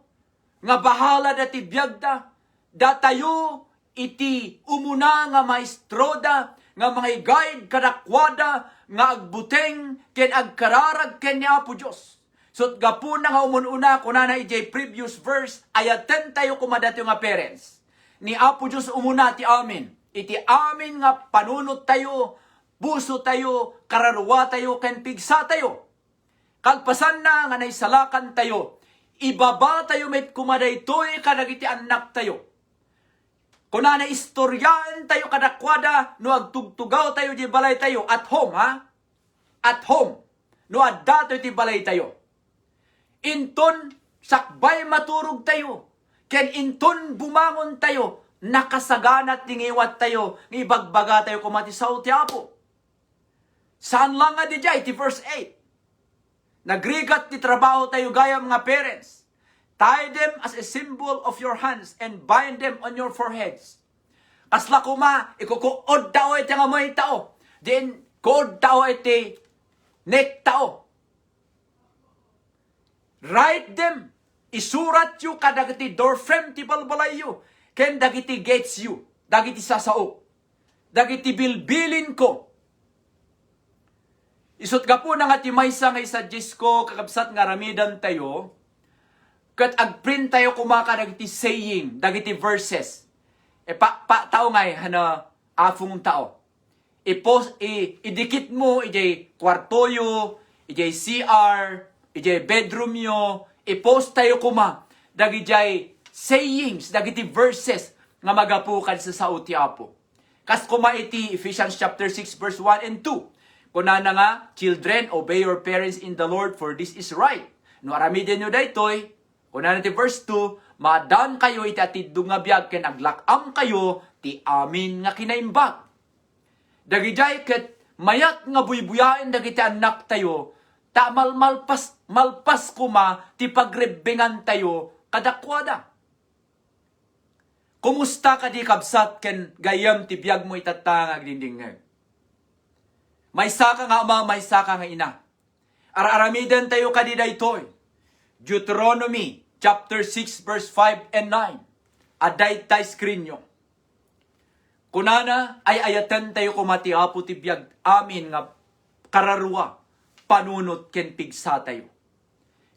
nga bahala dati biyagda, datayo iti umuna nga maestroda, nga mga guide kadakwada, nga agbuteng, ken agkararag ken ni Apo Diyos. So, gapuna nga umununa, kunana ijay previous verse, ayaten tayo kumadati nga parents. Ni Apo Diyos umuna ti amin. Iti amin nga panunot tayo, buso tayo, kararwa tayo, ken pigsa tayo. Kalpasan na nga naisalakan tayo, ibaba tayo met kumadaytoy kadagiti anak tayo. Kunana istoryaan tayo kadakwada, no agtugtugaw tayo di balay tayo, at home ha? At home. No adda tayo di balay tayo. Inton, sakbay maturog tayo. Ken inton bumangon tayo, nakasaganat tingiwat tayo, ngibagbaga tayo kumati sa ti Apo. Saan lang nga di jay, ti verse 8. Nagrigat ti trabaho tayo gaya mga parents. Tie them as a symbol of your hands and bind them on your foreheads. Kasla kuma, ikukuod tao iti nga may tao. Then, kuod tao iti neck tao. Write them. Isurat yu kadagiti door frame ti balbalay yu. Ken dagiti gates yu. Dagiti sasao. Dagiti bilbilin ko. Isut ka po nga ti maysa nga isa-gis ko kakabsat nga ramidan tayo. Kat agprint tayo kumaka dagiti saying, dagiti verses. Tao ngay, afong tao. Idikit mo, ijay kwarto yo, ijay CR, ijay bedroom yo, ipost tayo kuma, dagiti sayings, dagiti verses, nga magapukan sa sao ti Apo. Kas kuma iti Ephesians chapter 6 verse 1 and 2. Kunana nga, children, obey your parents in the Lord, for this is right. No aramidin nyo daytoy, kunana ti verse 2, madan kayo iti atiddo nga biag ken aglakam kayo ti amin nga kinaimbag. Dagijay ket mayat nga buybuyaen dagiti anak tayo, ta malpas kuma ti pagrebengan tayo kadakwada. Kumusta ka di kabsat ken gayam ti biag mo itatangag dindingeg? May saka nga ama, may saka nga ina. Aramidan tayo kadida itoy. Deuteronomy chapter 6 verse 5 and 9. Aday tay screen nyo. Kunana ay ayatan tayo kumati Apo ti biag amin nga kararwa panunot ken pigsa tayo.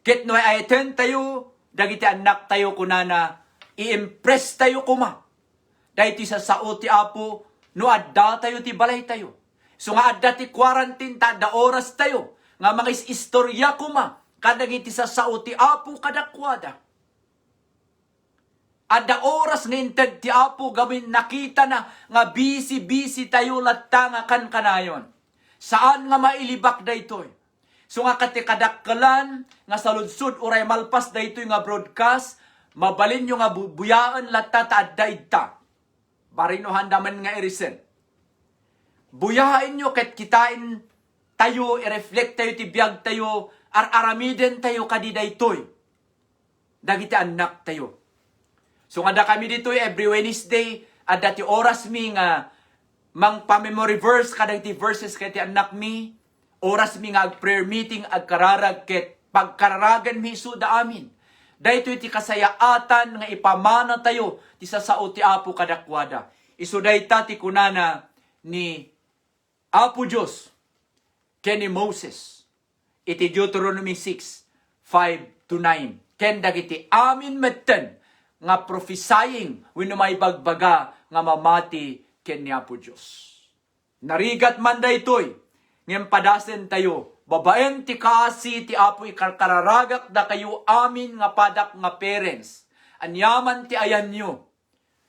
Ket no ay ayatan tayo dagiti anak tayo kunana i-impress tayo kuma. Dahiti sa sao ti Apo no adda tayo ti balay tayo. So nga adda ti quarantine ta da oras tayo nga mga istorya kuma kadagiti sa sao ti Apo kadakwada. Adda oras ngintag ti Apo gawin nakita na nga busy tayo latta nga kan kanayon. Saan nga mailibak daytoy? So nga kati kadakkelan nga saludsud uray malpas daytoy nga broadcast, mabalin nyo nga buyaan latta ta adda idta. Barino handaman nga irisen. Buyahain nyo ket kitain tayo, i-reflect tayo, tibiyag tayo, aramiden tayo kadidaytoy. Dagiti anak tayo. So nga da kami dito every Wednesday, at dati oras mi nga mang pa-memory verse, kadagiti verses kati anak mi, oras mi nga prayer meeting, agkararag ket pagkararagan mi suda amin. Dahito iti kasayaatan nga ipamana tayo, ti sasao ti Apo kadakwada. Isuday ta ti kunana ni Apo Diyos, ken ni Moses, iti Deuteronomy 6, 5-9. Ken dagiti amin metten, nga prophesying, wenno may bagbaga, nga mamati ken ni Apo Diyos. Narigat man daytoy, ngem padasen tayo, babaen ti kasi ti Apo ikarkararagak da kayo amin nga padak nga parents. Anyaman ti ayan nyo,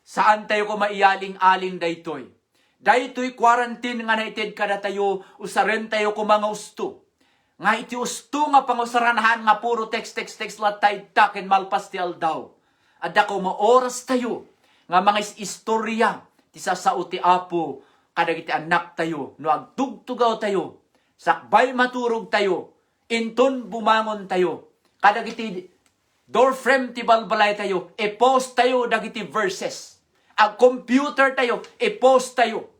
saan tayo ko maialing-aling daytoy. Daytoy quarantine nga naited kada tayo, usaren tayo ko mga usto. Nga iti usto nga pangusaranahan nga puro text latay taken malpas ti aldaw. Adda ko maoras tayo, nga mga istorya, ti sasao ti Apo, kadagiti anak tayo, no agtugtugaw tayo, sakbay maturog tayo, inton bumangon tayo, kadagiti door frame ti balbalay tayo, e-post tayo dagiti verses, ag computer tayo, e-post tayo,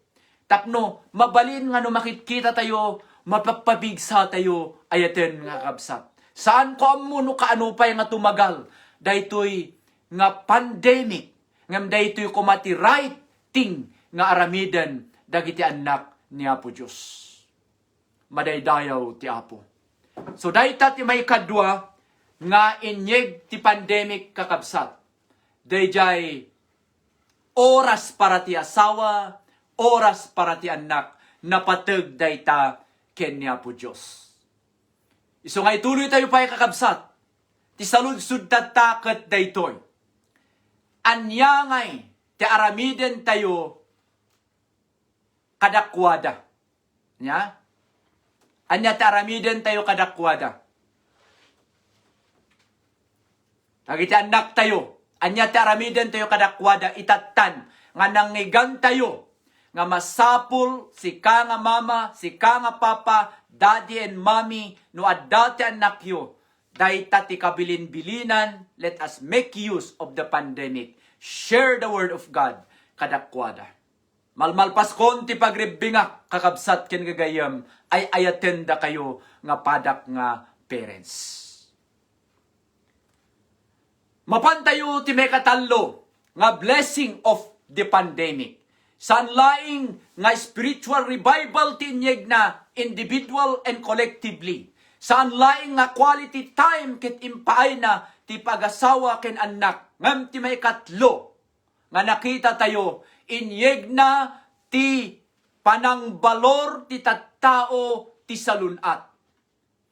tapno, mabalin nga no makikita tayo, mapapabigsa tayo, ayaten nga kabsat. Saan ko amuno kaano pa nga tumagal, daytoy nga pandemic, ngam daytoy kumati right thing nga aramiden dagiti anak ni Apo Dios. Madaydayaw ti Apo. So dayta ti may kadwa nga inyeg ti pandemic kakabsat. Dayjay oras para ti asawa, oras para ti anak, napateg dayta ken ni Apo Dios. Iso nga ituloy tayo pa kakabsat. Ti saludsud tataket daytoy. Anyangay ti aramiden tayo kadakwada. Nya? Anya ti aramiden tayo kadakwada. Dagiti anak tayo, anya ti aramiden tayo kadakwada itattan nga nangigan tayo nga masapul si ka nga mama, si ka nga papa, daddy and mommy no adda ti anak yo. Dayta ti kabilin-bilinan, let us make use of the pandemic. Share the word of God kadakwada. Malmalpaskon ti pagribbingak kakabsat ken gagayam ay ayatenda kayo nga padak nga parents. Mapantayo ti may katallo nga blessing of the pandemic. Sanlaing nga spiritual revival tinyeg na individual and collectively. Sanlaing nga quality time ket impaay na ti pag-asawa ken anak. Ngam ti may katlo nga nakita tayo inyeg na ti panangbalor ti tattao ti salunat.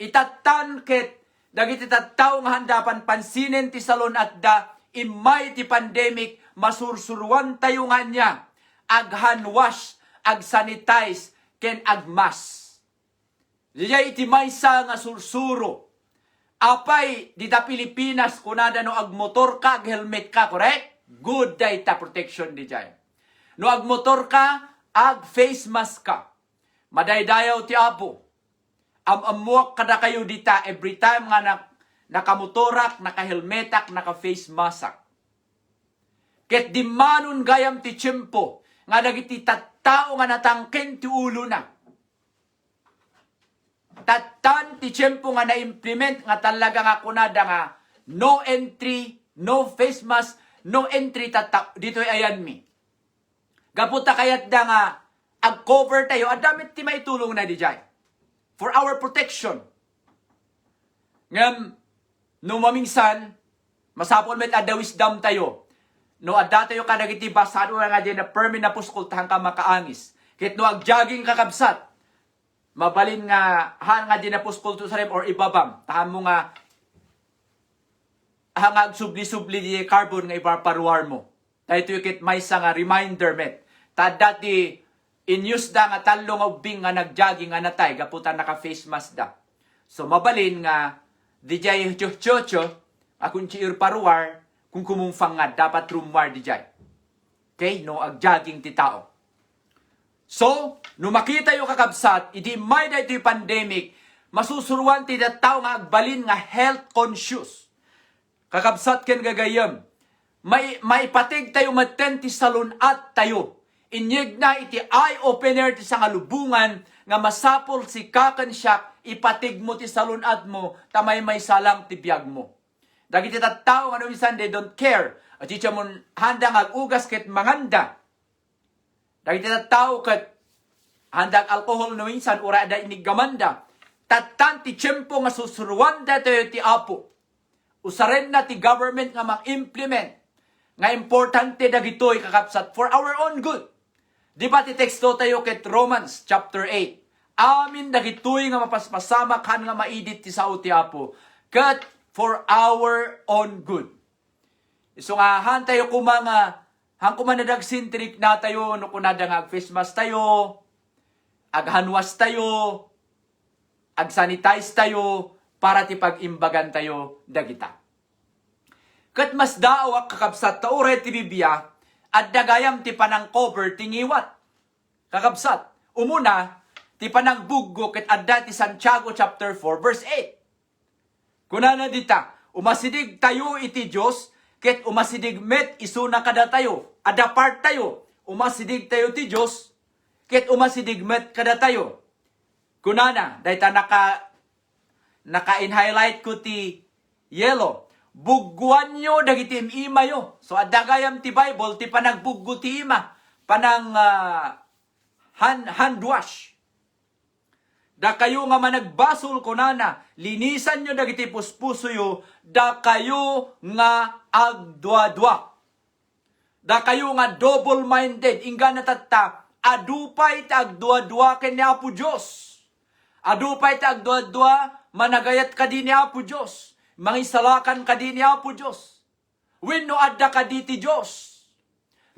Itattan ket dagiti tattao nga handapan pansinen ti salunat da imay ti pandemic masursuruan tayo nga niya ag handwash, ag sanitize ken ag mask. Dijay iti maysa nga sursuro. Apay dita Pilipinas kunada no ag motor ka ag helmet ka, correct? Good data protection dijay. No ag motor ka ag face mask ka. Madaydayaw ti Apo. Amuak kada kayo dita every time nga nakamotorak, nakahelmetak, naka-face mask. Ket di manon gayam ti tiyempo nga dagiti tattao nga natangken ti ulo na. Tattan ti tiyempo nga na-implement nga talaga nga kunada nga no entry, no face mask, no entry tattao. Dito'y ayan mi. Gaputa kayat da nga ag-cover tayo, adamit ti may tulong na di jay. For our protection. Ngam, no mamingsan, masapol met adda wisdom tayo. No adda tayo kadagiti basado nga dyan na permi na puskul tahang ka makaangis. Kit no ag-jogging kakabsat, mabalin nga han nga din na puskul to sarip or ibabam. Tahan mo nga hangag subli-subli di carbon nga iparparuar mo. Dahito yung kit may nga reminder met. Tada ti in-use da nga talong of bing nga nag-jogging nga natay, gaputan naka-face mask da. So mabalin nga, di jay chocho, akong chiir paruar, kung kumumfang nga, dapat rumwar di jay. Okay? No, ag-jogging ti tao. So, no makita yung kakabsat, idi may da ito yung pandemic, masusuruan ti da tao nga agbalin nga health conscious. Kakabsat ken gagayam, may patig tayo maten ti salon at tayo. Inyeg na iti eye-opener ti sa ngalubungan nga masapol si kakan siya, ipatig mo ti salunat mo, tamay may salang ti biyag mo. Dagiti tattao nga minsan they don't care. At siya mo handang ag-ugas ket manganda. Dagiti tattao ket handang alkohol no minsan ura da inigamanda. Tattan ti tiyempo nga susuruan da tayo ti Apo. Usaren na ti government nga mag-implement. Nga importante dagitoy kakapsat for our own good. Di ba ti teksto tayo ket Romans chapter 8. Amin dagitoy nga mapaspasama kan nga maidit ti sao ti Apo. Ket for our own good. Iso nga han tayo kumanga hang kumanadagsin trik na tayo no kunada nga ag-face mask tayo, aghanwas tayo, ag-sanitize tayo para ti pag-imbagan tayo dagita. Ket mas daawak kakabsat ta uray ti Biblia at dagayam ti panang cover tingiwat. Kakabsat, umuna ti panang buggo ket adda ti Santiago chapter 4 verse 8. Kunana dita, umasidig tayo iti Dios ket umasidig met isuna kada tayo, adda part tayo, umasidig tayo ti Dios ket umasidig met kada tayo. Kunana, dayta naka in-highlight ko ti yellow. bugguan nyo dagiti ima yo. So adagayam ti Bible ti panagbuggo ti ima panang hand wash. Da kayo nga managbasol kunana, linisan nyo dagiti puspuso yo, da kayo nga agdwa-dwa. Da kayo nga double-minded, ingga natatta, adupay ta agdwa-dwa ken ni Apo Dios. Adupay ta agdwa-dwa, managayat ka di ni Apo Dios. Mangisalakan ka di ni Apo Dios. Wenno adda ka di ti Dios.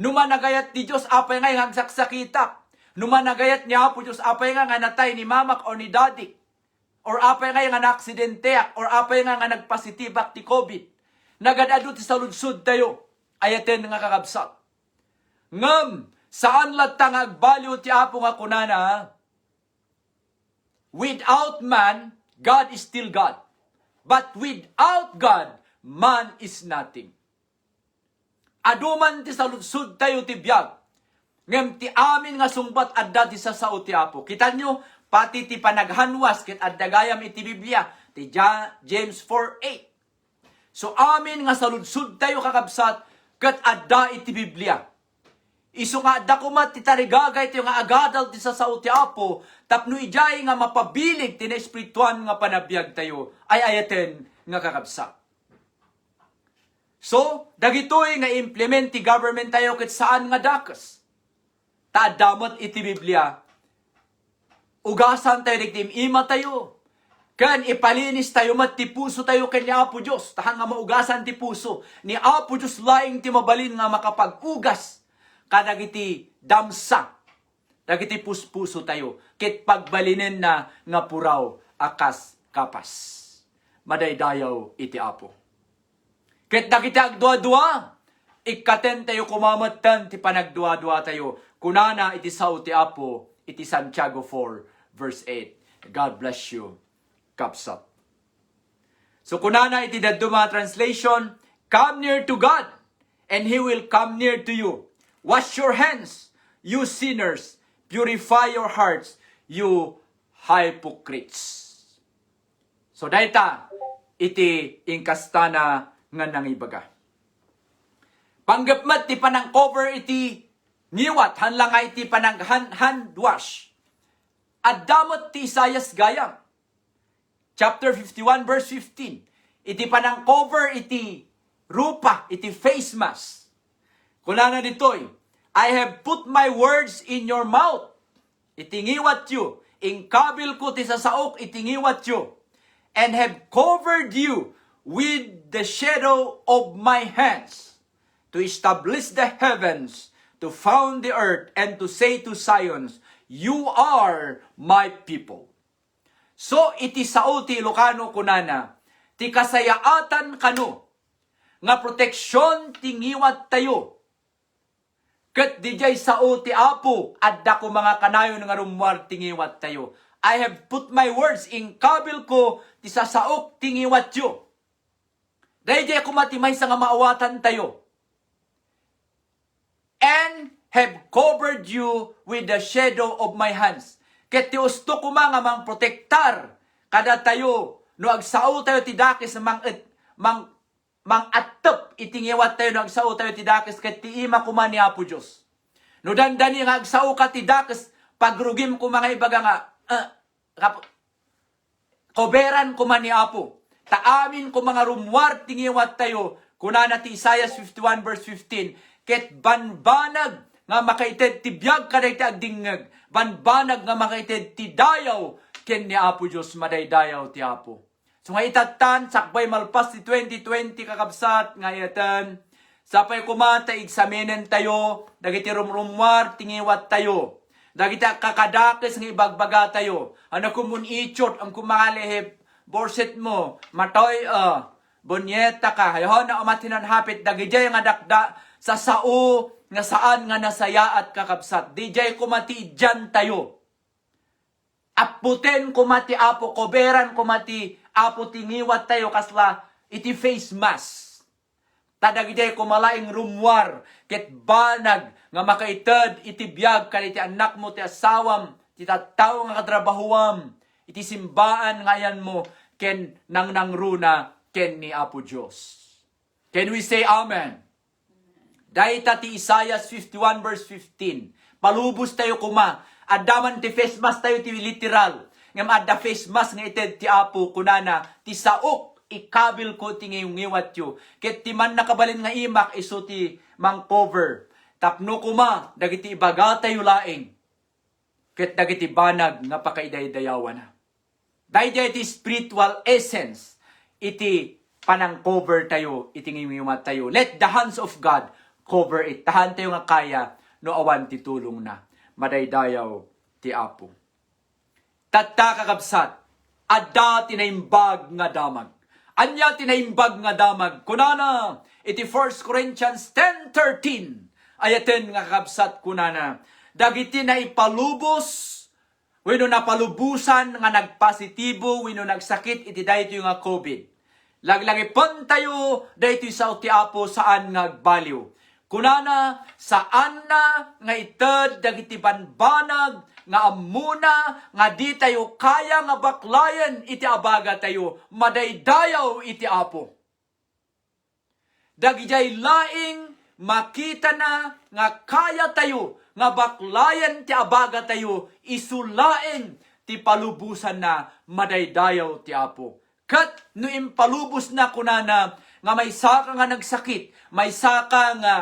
No managayat ti Dios, apay nga yung hagsaksakitak. No managayat ni Apo Dios, apay nga natay ni mamak o ni daddy. Or apay nga nga na-aksidente, or apay nga nagpasitibak ti COVID. Nagadado ti saludsud tayo. Ayaten nga kakabsat. Ngam, saan latang agbaliw ti Apo nga kunana? Without man, God is still God. But without God, man is nothing. Aduman ti saludsud tayo ti biyag. Ngem ti amin nga sungbat adda ti sao ti Apo. Kita nyo, pati ti panaghanwas ket addagayam iti Biblia, ti James 4:8. So amin nga saludsud tayo kakabsat, ket adda iti Biblia. Isu nga adda kumat ti tarigagay ti nga agadal ti sao ti Apo, tapno ijay nga mapabilig ti na espirituan nga panabiyag tayo, ay ayaten nga kakabsat. So, dagitoy nga implement ti government tayo ket saan nga dakas. Taadamot iti Biblia. Ugasan tayo digtim ima tayo. Kan ipalinis tayo mat ti puso tayo ken ni Apo Dios. Tahan nga maugasan ti puso ni Apo Dios laing ti mabalin nga makapag-ugas kadagiti damsa. Dagiti puspuso tayo ket pagbalinen na nga puraw akas kapas. Madaydayaw iti Apo. Ket dagiti agdua-dua, ikaten tayo kumamatan ti panagdua-dua tayo. Kunana iti sao ti Apo, iti Santiago 4 verse 8. God bless you. Kapsat. So kunana iti daduma translation, come near to God, and He will come near to you. Wash your hands, you sinners. Purify your hearts, you hypocrites. So dayta, iti ingkastana nga nangibaga. Panggapmat ti panang cover iti ngiwat, hanlang nga iti panang hand wash. Addamot ti Isaias gayam. Chapter 51 verse 15. Iti panang cover iti rupa, iti face mask. Kunana ditoy, I have put my words in your mouth. Itingiwat you. Ingkabil ko ti sasaok, itingiwat you. And have covered you with the shadow of my hands, to establish the heavens, to found the earth, and to say to Zion, you are my people. So, iti sao ti Ilocano kunana, ti kasayaatan kano, nga proteksyon tingiwat tayo. Ket dijay sao ti Apo, adda ko mga kanayon nga rumwar tingiwat tayo. I have put my words in kabil ko, ti sasaok tingiwat yo. Dahil ko matimay sa nga maawatan tayo. And have covered you with the shadow of my hands. Ket ti usto ko mga mang protektar, kada tayo, no agsao tayo ti dakis mang atep itingiwat tayo no agsao tayo ti dakis, ket ti ima kuman ni Apo Dios. No dandani nga agsao ka ti dakis, pagrugim ko mga ibaga nga, koberan kuman ni Apo. Taamin ko mga rumwar tingiwat tayo, kunana ti Isaiah 51 verse 15, ket banbanag nga makaited ti biyag kaday ti agdingeg, banbanag nga makaited ti dayaw, ken ni Apo Dios madaydayaw ti Apo. So nga itatan, sakbay malpas ti 2020 kakabsat, nga iten, sapay kumata, igsamenen tayo, dagiti rumrumwar tingiwat tayo, dagiti kakadakis nga ibagbaga tayo, ano kumun ichot, ang kumalehip, borset mo, matoy, bonyeta ka, hayon na umatinan hapit, dagijay nga dakda, sa sao, nga saan nga nasaya at kakabsat, dijay kumati dyan tayo. Aputen kumati Apo, koberan kumati Apo tingiwat tayo, kasla, iti face mask. Tadagijay kumalaing rumwar, ket banag, nga makaited, iti biyag, kaliti anak mo, ti asawam, ti tattao nga katrabahuam, iti simbaan ngayan mo, ken nang nangruna, ken ni Apo Dios. Can we say amen? Dahita ti Isaiah 51 verse 15. Palubos tayo kuma. Adaman ti face mask tayo ti literal. Ngam adda face mask nga ited ti Apo kunana ti saok ikabil ko ti ngayungiwat yo. Ket ti man nakabalin nga imak iso ti mang cover. Tapno kuma dagiti ibaga tayo laeng. Ket dagiti banag nga pakaidaydayawan na. Dahil iti spiritual essence iti panang cover tayo, itingimimat tayo. Let the hands of God cover it. Tahan tayo nga kaya, no awan ti tulong na. Madaydayaw ti Apo. Tatta kakabsat, adda tinaimbag nga damag. Anya tinaimbag nga damag. Kunana, iti 1 Corinthians 10:13. Ayaten nga kakabsat kunana. Dagiti na ipalubos, wino napalubusan nga nagpositibo, wino nagsakit, iti dahito yung nga COVID. Laglangipon tayo, dahito sa ti Apo saan nga agbaliw. Kunana, saan na nga ited, dagiti banbanag, nga amuna, nga di tayo kaya nga baklayan, iti abaga tayo, madaydayaw iti Apo. Dagijay laing, makita na, nga kaya tayo, nga baklayan ti abaga tayo, isulain ti palubusan na madaydayaw ti Apo. Kat no impalubos na kunana, nga may saka nga nagsakit, may saka nga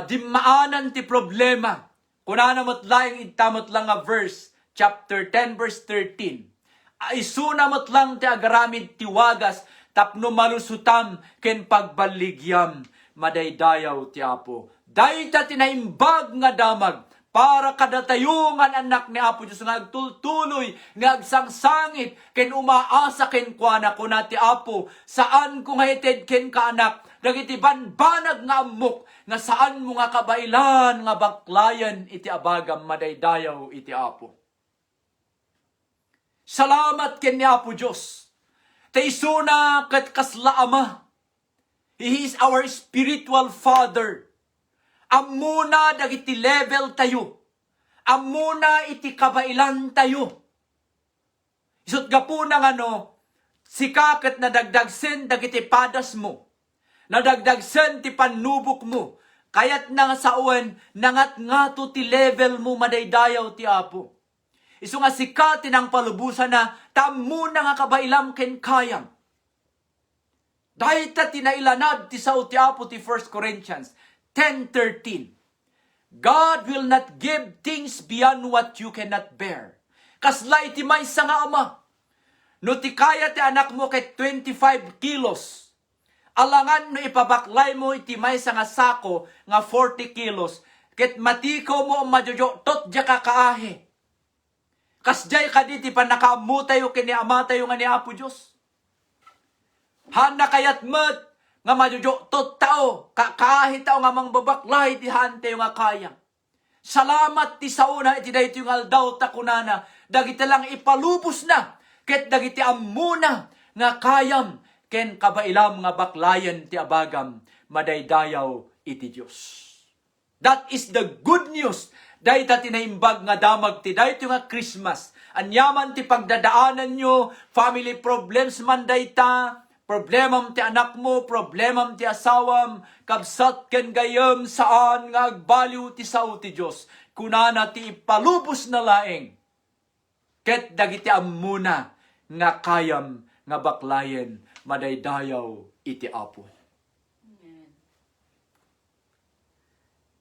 dimaanan ti problema. Kunana mo't lang, itamot lang nga verse, chapter 10 verse 13. Isuna mo't lang ti agaramid ti wagas, tapno malusutam ken pagbaligyam, madaydayaw ti Apo. Dayta tinaimbag nga damag, para kadatayo nga anak ni Apo Diyos nga agtultuloy, nga agsangsangit, ken umaasa ken kuana kuna ti Apo, saan ko nga ited ken kaanak, dagiti banbanag nga amok, nga saan mo nga kabailan, nga baklayan, iti abagam madaydayaw iti Apo. Salamat ken ni Apo Diyos, taisuna ket kasla Ama, He is our spiritual Father. Amuna dagiti level tayo. Amuna iti kabailan tayo. Isut gapuna nga no, sikaket na dagdagsen dagiti padas mo. Nadagdagsen ti panubok mo. Kayat na nga sauen, nangat nga to ti level mo madaydayaw ti Apo. Isu nga sikatin ang palubusan na, tamuna nga kabailam ken kayam. Dahil ta tinailanad ti sao ti Apo ti 1 Corinthians 10:13. God will not give things beyond what you cannot bear. Kasla iti maysa nga Ama. No ti kaya ti anak mo kay 25 kilos. Alangan no ipabaklay mo iti maysa nga sako nga 40 kilos. Ket matikaw mo ang majojo tot dya kakaahe. Kasjay kaditi pa nakamutayo kini Ama tayo nga ni Apo Diyos. Handa kayat mat nga majujo tot tao, kakahit tao nga mang babaklay ti hante nga kaya. Salamat ti sauna iti dayto yung aldaw takunana, dagiti lang ipalubos na, ket dagiti amuna nga kayam, ken kabailam nga baklayan ti abagam, madaydayaw iti Diyos. That is the good news. Dayta tinaimbag nga damag ti dayto nga Christmas. Anyaman ti pagdadaanan nyo, family problems man dayta, problemam ti anak mo, problemam ti asawam, kabsat ken gayem saan nga agbaliw ti sao ti Diyos. Kunana ti ipalubos na laeng. Ket dagiti ammuna nga kayam nga baklayen madaydayaw iti Apo. Amen.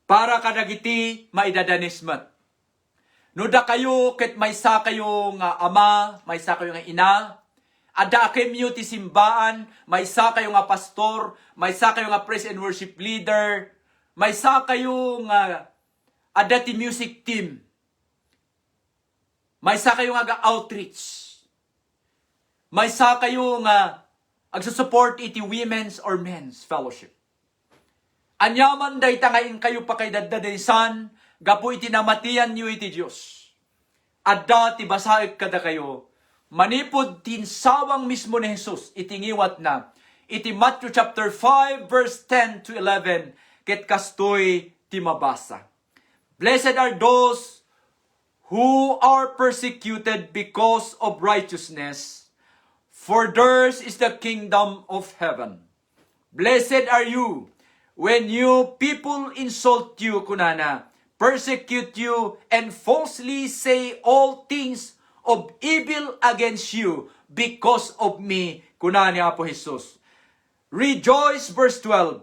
Para kadagiti maidadanismat. Nuda kayo ket maysa kayo nga ama, maysa kayo nga ina, ada kayo ti simbaan, maysa kayo nga pastor, maysa kayo nga praise and worship leader, maysa kayo nga ada ti music team, maysa kayo nga outreach, maysa kayo nga agsusupport iti women's or men's fellowship. Anyaman dayta ngayon kayo pa kay daddadaysan, gapo iti namatian niyo iti Diyos. Adda ti basaik kada kayo, manipod tinsawang mismo ni Jesus, itingiwat na, iti Matthew chapter 5 verse 10 to 11, ket kastoy ti mabasa. Blessed are those who are persecuted because of righteousness, for theirs is the kingdom of heaven. Blessed are you when you people insult you, kunana, persecute you, and falsely say all things of evil against you because of me, kunana po Jesus. Rejoice, verse 12,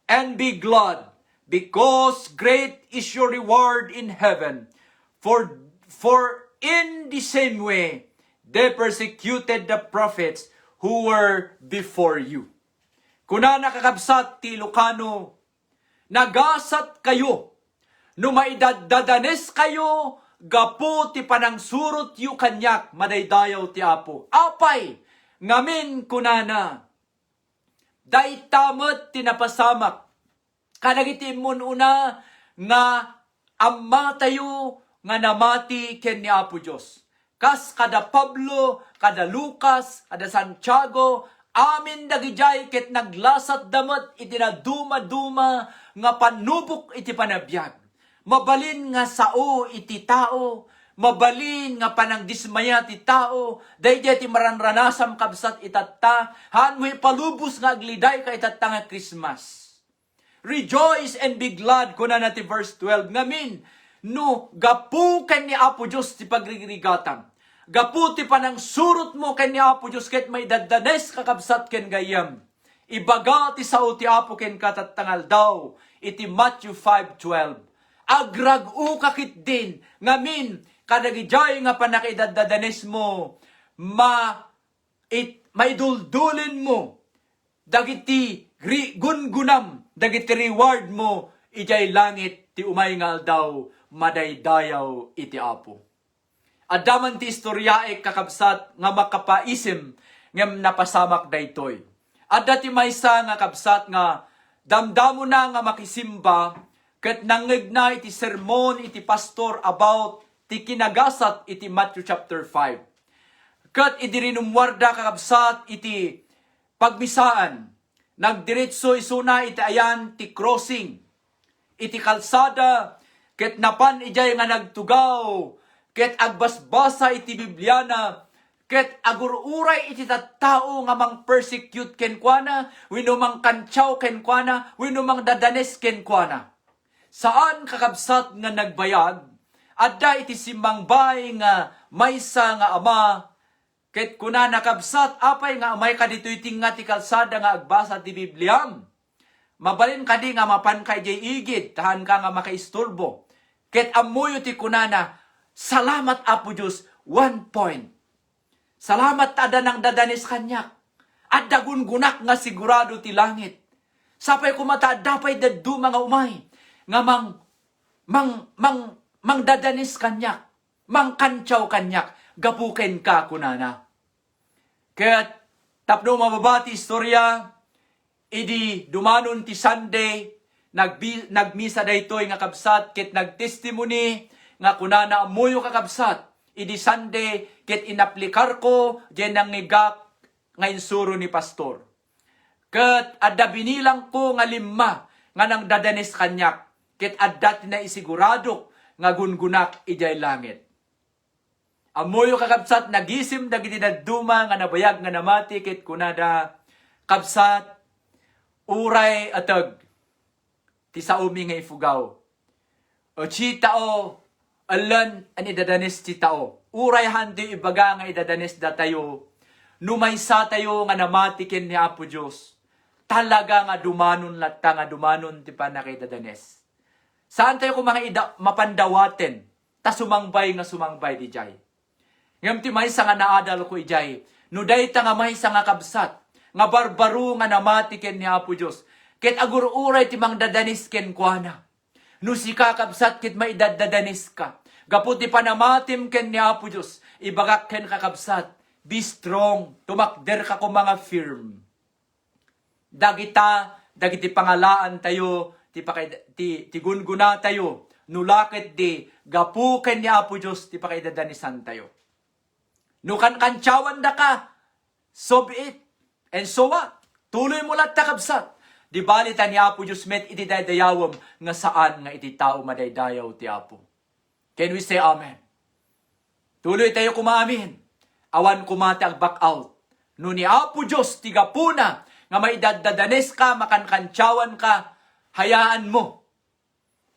and be glad, because great is your reward in heaven. For in the same way, they persecuted the prophets who were before you. Kuna nakakabsat ti Ilocano, nagasat kayo, no maidadadanes kayo, gapo ti panangsurot yu kanyak, madaydayaw ti Apo. Apay, ngamin kunana, day tamat tinapasamak, kanagiti mon una, nga amma tayo, nga namati ken ni Apo Diyos. Kas kada Pablo, kada Lucas, kada Santiago, amin dagijay ket naglasat damat iti naduma-duma nga panubok iti panabiyag. Mabalin nga sao iti tao, mabalin nga panangdismaya ti tao, dayjay ti maranranasam kabsat itatta, hanmoy palubos nga agliday ka itatta nga Christmas. Rejoice and be glad, kuna na ti verse 12, ngamin, no, gapu ken ni Apo Diyos ti pagririgatam. Gapu ti panang surot mo ken ni Apo Diyos ket may daddanes kakabsat ken gayam. Ibaga ti sao ti Apo ken katattangal daw, iti Matthew 5:12. Agrag-u kakit din, ngamin, kadagijay nga panakidaddanes mo, maiduldulin mo, dagiti gungunam, dagiti reward mo, ijay langit ti umay nga aldaw, madaydayaw iti Apo. Adaman ti istoryae kakabsat nga makapaisim ngem napasamak daytoy. Adda ti maysa nga kabsat nga damdamo na nga makisimba ket nangegna iti sermon iti pastor about ti kinagasat iti Matthew chapter 5. Ket idirinumwarda kakabsat iti pagmisaan. Nagdiretso isuna iti ayan ti crossing. Iti kalsada ket napan ijay nga nagtugaw, ket agbasbasa iti Bibliana, ket agururay iti tattao nga mang persecute kenkwana, wenno mang kantsaw kenkwana, wenno mang dadanes kenkwana. Saan kakabsat nga nagbayag, adda iti simbangbay nga maysa nga ama, ket kuna nakabsat apay nga amay kaditoy tinga ti kalsada nga agbasa ti Bibliam. Mabalin kadi nga mapan kay jay igid, tahan ka nga makaisturbo. Ket amuyo ti kunana, salamat Apo Diyos, 1 point. Salamat tada ng dadanis kanyak. At dagun-gunak nga sigurado ti langit. Sapay kumata, dapay daddu mga umay. Nga mang dadanis kanyak. Mang kantsaw kanyak. Gapuken ka kunana. Ket tapno mababati istorya, idi dumanon ti Sunday, nagmisa daytoy nga kabsat, ket nagtestimony nga kunana amuyo kakabsat, idi Sunday, ket inaplikar ko, dyan nangigak nga insuro ni pastor. Ket adda binilang ko nga 5 nga nang dadanes kanyak, ket adda na isigurado nga gungunak ijay langit. Amuyo kakabsat, nagisim dagiti daduma nga nabayag nga namati, ket kunada kabsat, uray atag, ti saumi nga ifugaw. O chitao, alan an idadanes chitao. Uray handi ibaga nga idadanes datayo. Numaysa tayo nga namati ken ni Apo Diyos. Talaga nga dumanon latta nga dumanon ti panakidadanes. Saan tayo kung mga mapandawaten, ta sumangbay nga sumangbay di jay. Ngam ti maysa nga naadal ko ijay. No dayta nga maysa nga kabsat, nga barbaro nga namati ken ni Apo Diyos. Ket agururay ti mang dadanis ken kuana. No si kakabsat ket maidadadanis ka. Gaputi panamatim ken ni Apo Diyos. Ibagak ken kakabsat. Be strong. Tumakder ka ko mga firm. Dagiti pangalaan tayo, ti gunguna tayo. Nulakit di, gapu ken ni Apo Diyos, ti pakaidadanisan tayo. No kantsawan da ka, so be it. And so what? Tuloy mo lahat takabsat. Di balita ni Apo Diyos met iti daydayawam nga saan nga iti tao madaydayaw ti Apo. Can we say amen? Tuloy tayo kumamin. Awan kumati ag back out. No ni Apo Diyos ti gapuna nga may daddadanes ka, makankantsawan ka, hayaan mo.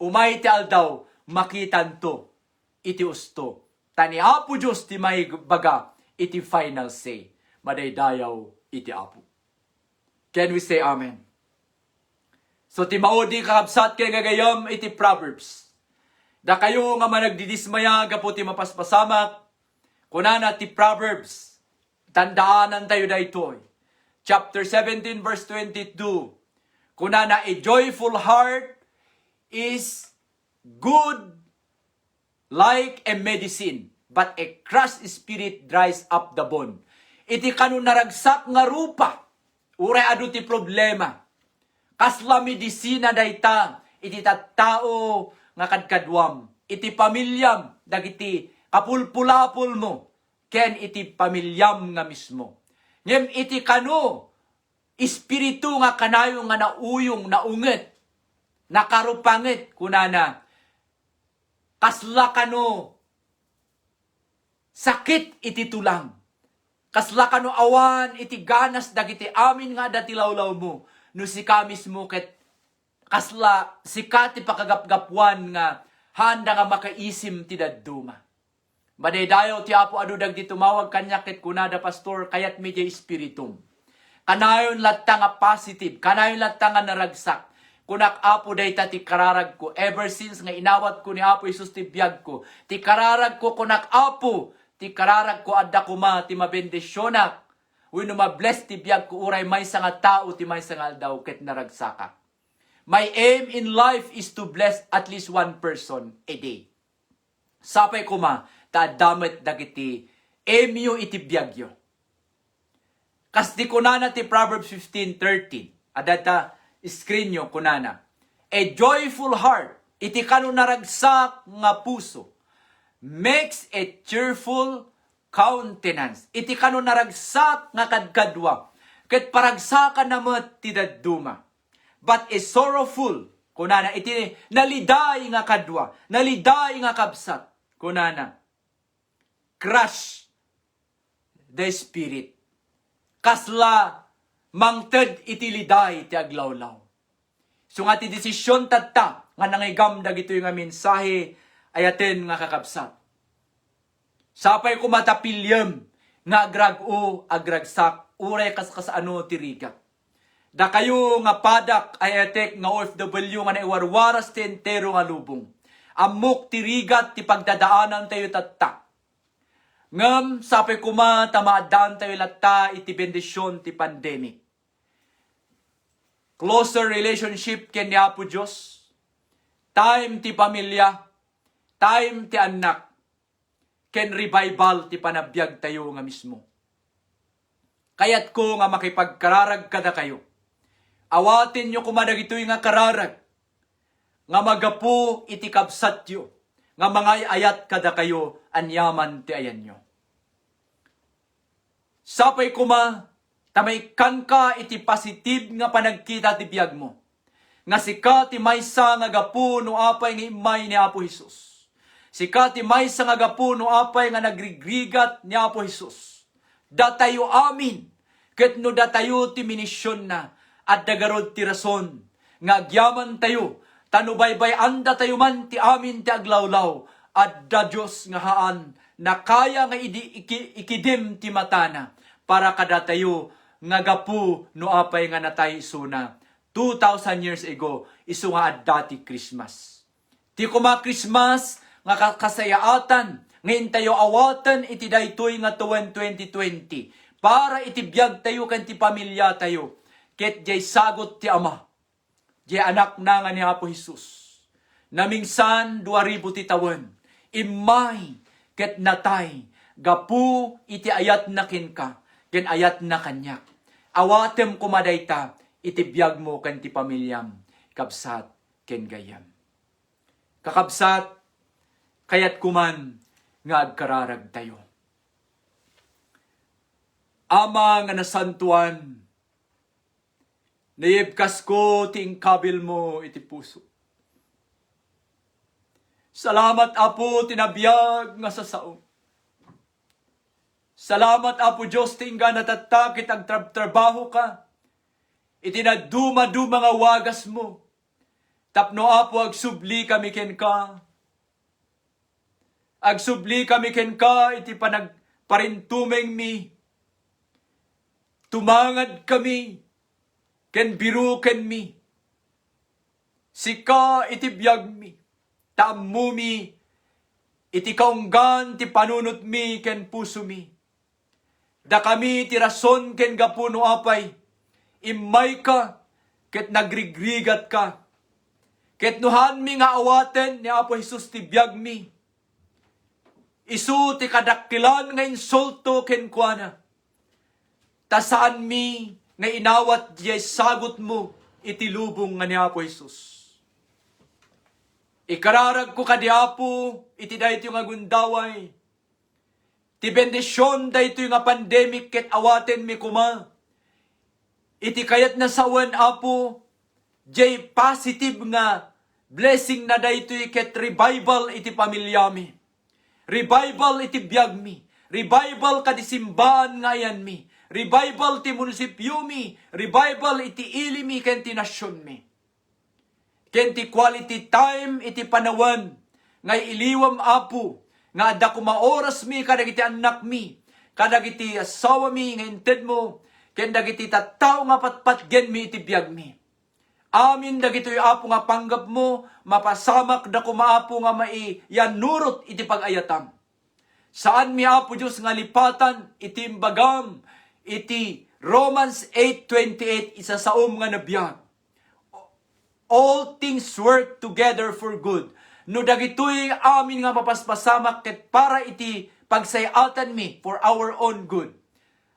Umay ti aldaw, makitan to, iti usto. Tani Apo Diyos ti may baga, iti final say. Madaydayaw, iti Apo. Can we say amen? So ti maudi kakabsat kay gagayom, iti Proverbs. Da kayo nga managdidismaya, gapo ti mapaspasamak, kunana ti Proverbs. Tandaanan tayo daytoy. Chapter 17 verse 22. Kunana, a joyful heart is good like a medicine, but a crushed spirit dries up the bone. Iti kanu naragsak nga rupa, uray adu ti problema. Kasla medisina dayta, iti tattao nga kadkadwam. Iti pamilyam, dagiti kapulpulapul mo, ken iti pamilyam nga mismo. Ngem iti kanu, espiritu nga kanayo nga nauyong, naunget, nakarupangit, kunana, kasla kano sakit iti tulang. Kasla kano awan iti ganas dagiti amin nga dati lawlaw mo. No si kamis mo ket kasla sikati pakagapgapwan nga handa nga makaisim ti dadduma. Madaydayo ti Apo adu dagiti tumawag kanya ket kunada pastor kayat medya espiritum. Kanayon latta nga positive, kanayon latta nga naragsak. Kunak Apo dayta ti kararag ko. Ever since nga inawat ko ni Apo Isus ti biyag ko. Ti kararag ko kunak Apo. Ti kararag ko adda kuma ti mabendisyonak. Wino mabless ti biyag ko uray may nga tao ti may nga aldaw ket naragsaka. My aim in life is to bless at least one person a day. Sapay kuma ta damet dagiti aim yo iti biyagyo. Kas di kunana ti Proverbs 15:13. Adata screen nyo, kunana. A joyful heart, iti kanu naragsak nga puso, makes a cheerful countenance. Iti kanu naragsak nga kadkadwa, ket paragsakan namat ti dadduma. But a sorrowful, kunana, iti naliday nga kadwa, naliday nga kabsat, kunana, crush the spirit. Kasla, mangted iti liday ti aglawlaw. So nga ti desisyon tatta, nga nangigam dagito yung mensahe, ayaten nga kakabsat. Sapay kumatapilyem, nga agrag-o, agragsak, uray kas ano tiriga. Da kayo nga padak, ayatek nga OFW nga naiwarwaras ti entero nga lubong. Amok tirigat ti pagdadaanan tayo tatta. Ngam, sapay kuma, tamaadaan tayo latta, iti bendisyon ti pandemic. Closer relationship ken ni Apo Diyos. Time ti pamilya. Time ti anak. Ken revival ti panabiyag tayo nga mismo. Kayat ko nga makipagkararag kada kayo. Awatin nyo kumadagitoy nga kararag. Nga magapu iti kabsat yo. Nga mga ayat kada kayo anyaman ti ayan nyo. Sapay kuma, tamay ka iti positive nga panagkita ti biyag mo. Nga sika ti maysa nga gapu no apay nga imay ni Apo Hesus. Sika ti maysa nga gapu no apay nga nagrigrigat ni Apo Hesus. Datayo amin, ket no datayo ti minisyon na, at dagarod ti rason, nga agyaman tayo, tanubaybay anda tayo man ti amin ti aglawlaw, at da Diyos nga haan, na kaya nga ikidim ti matana, para kada tayo nga gapu no apay nga natay isuna 2,000 years ago isu nga addati Christmas. Ti kuma Christmas nga kasayaatan ngayon tayo awatan iti daytoy nga tuwan 2020 para itibiyag tayo kan ti pamilya tayo ket jay sagot ti Ama. Jay anak na nga ni Apo Hesus. Namingsan 2000 ti tawen imay ket natay gapu iti ayat na kinka ken ayat na kanyak. Awatem kumadayta, itibiyag mo kan ti pamilyam, kabsat ken gayam. Kakabsat, kayat kuman, nga agkararag tayo. Ama nga nasantuan, nayibkas ko ti ingkabil mo iti puso. Salamat Apo tinabiyag nga sa sao. Salamat Apo Diyos tingga natatakit ang trabaho ka. itinaduma-duma nga wagas mo. Tapno Apo agsubli kami ken ka. Agsubli kami ken ka, iti parintumeng mi. Tumangad kami, ken biru ken mi. Sika iti biyag mi, taammo mi, iti kaunggan ti panunot mi ken puso mi. Da kami ti rason ken gapuno apay, imay ka, ket nagrigrigat ka. Ket nuhan mi nga awaten ni Apo Jesus ti biyag mi. Isu ti kadakkilan nga insulto ken kuana. Ta saan mi nga inawat diay sagot mo iti lubong nga ni Apo Jesus. Ikararag ko kadi Apo iti dayto nga gundaway. Ti bendisyon dayto nga pandemic ket awaten mi kuma. Iti kayat na sawan Apo jay positive nga blessing na dayto ket revival iti pamilyami. Revival iti biyag mi. Revival kadi simbahan nga yan mi. Revival ti munisipyo mi. Revival iti ili mi ken ti nasyon mi. Ken ti quality time iti panawan. Ngay iliwam Apo. Nga adda kumaoras mi kadagiti anak mi. Kadagiti asawa mi nga inted mo. Ken dagiti tattao nga patpatgen mi iti biyag mi. Amin dagitoy Apo nga panggap mo, mapasamak da kumaapo nga yanurot iti pag-ayatam. Saan mi Apo Diyos nga lipatan, iti imbagam, iti Romans 8:28, isa saom nga nabiyag. All things work together for good. No dagitoy amin nga mapaspasamak ket para iti pagsayatan mi for our own good.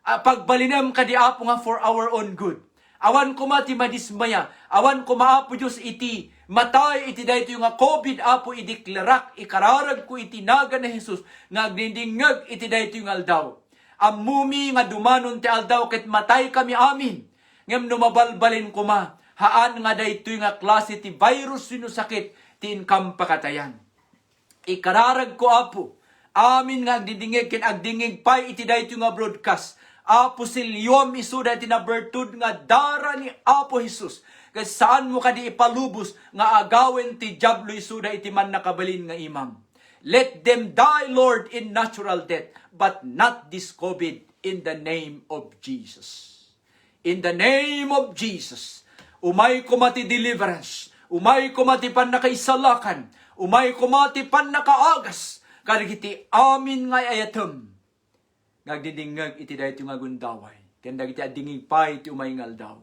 Pagbalinam kadi Apo nga for our own good. Awan ko mati madismaya, awan ko maapo Diyos iti matay iti dayto yung nga COVID Apo ideklerak, ikararag ko iti naga na Jesus, nga agdindingag iti dayto yung aldaw. Amumi nga dumanon ti aldaw ket matay kami amin, ngem numabalbalin ko ma, haan nga dayto yung nga klase ti virus sinusakit, ti inkam pakatayan. Ikararag ko Apo, amin nga agdindingag ken agdingig pay iti dayto yung nga broadcast, Apo silyom isuda tinabertud nga dara ni Apo Jesus. Kaya saan mo kadi ipalubos nga agawen ti diablo isuda iti man nakabalin nga imam. Let them die, Lord, in natural death, but not this COVID in the name of Jesus. In the name of Jesus. Umay kumati deliverance. Umay kumati pan nakaisalakan. Umay kumati pan nakaagas. Karigiti amin nga ayatem. Nagdidingag iti dayto nga gundaway. Ken dagiti adingig pay iti umay nga aldaw.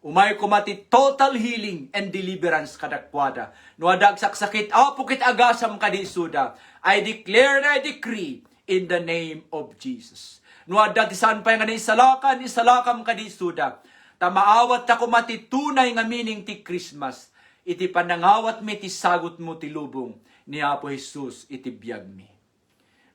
Umay kumati total healing and deliverance kadakwada. No adag saksakit Apo kit agasam kadi isuda. I declare and I decree in the name of Jesus. No adag ti saan pay nga isalakam kadi isuda. Tamaawat ta kumati tunay nga meaning ti Christmas. Iti panangawat mi ti sagot mo ti lubong ni Apo Jesus iti biyag mi.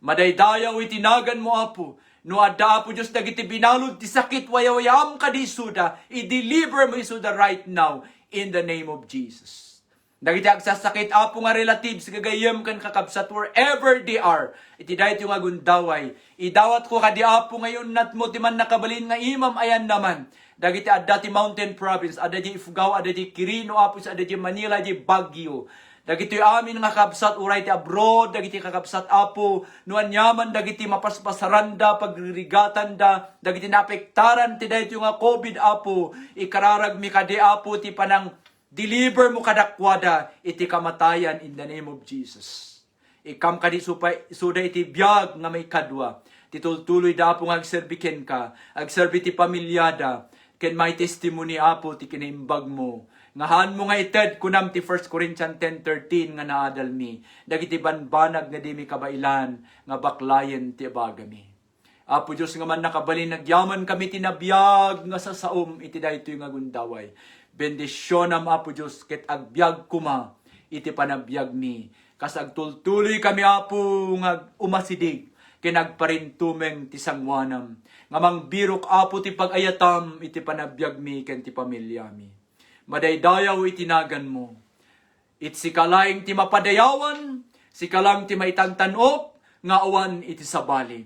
Madaydayaw itinagan mo Apo. No adda Apo Diyos dagiti binalod ti sakit wayawayam kadi isuda, i-deliver mo isuda right now in the name of Jesus. Dagiti agsasakit Apo nga relatives gagayem kan kakabsat wherever they are. Iti dayto nga gundaway. Idawat ko kadi Apo ngayon nat mo ti man nakabalin nga imam ayan naman. Dagiti adda ti Mountain Province, adda di Ifugao, adda di Quirino, Apo adda di Manila, di Baguio. Dagiti amin nga kakabsat uray ti abroad, dagiti kakabsat Apo, nuan yaman dagiti mapaspasaranda, pagrigatan da, dagiti naapektaran ti dayto nga COVID Apo, ikararag mi kadi Apo ti panang deliver mo kadakwada iti kamatayan in the name of Jesus. Ikam kadi suda iti biyag nga may kadwa, titultuloy da Apo nga agserbiken ka, agserbi ti pamilyada, ken may testimony Apo ti kinaimbag mo. Ngahan mo nga ited kunam ti 1 Corinthians 10:13 nga naadal mi. Dagiti banbanag nga di mi kabailan nga baklayen ti abagami. Apo Diyos nga man nakabalin nagyaman kami tinabiyag nga sa saom iti daytoy nga gundaway. Bendisyonam Apo Diyos ket agbyag kuma iti panabiyag mi. Kas agtultuloy kami Apo nga umasidig ken agparintumeng ti sangwanam. Nga mangbirok Apo ti pagayatam iti panabiyag mi ken ti pamilya mi. Madaydayaw itinagan mo. It sikalaing ti mapadayawan, sikalang ti maitantanok, nga awan iti sabali.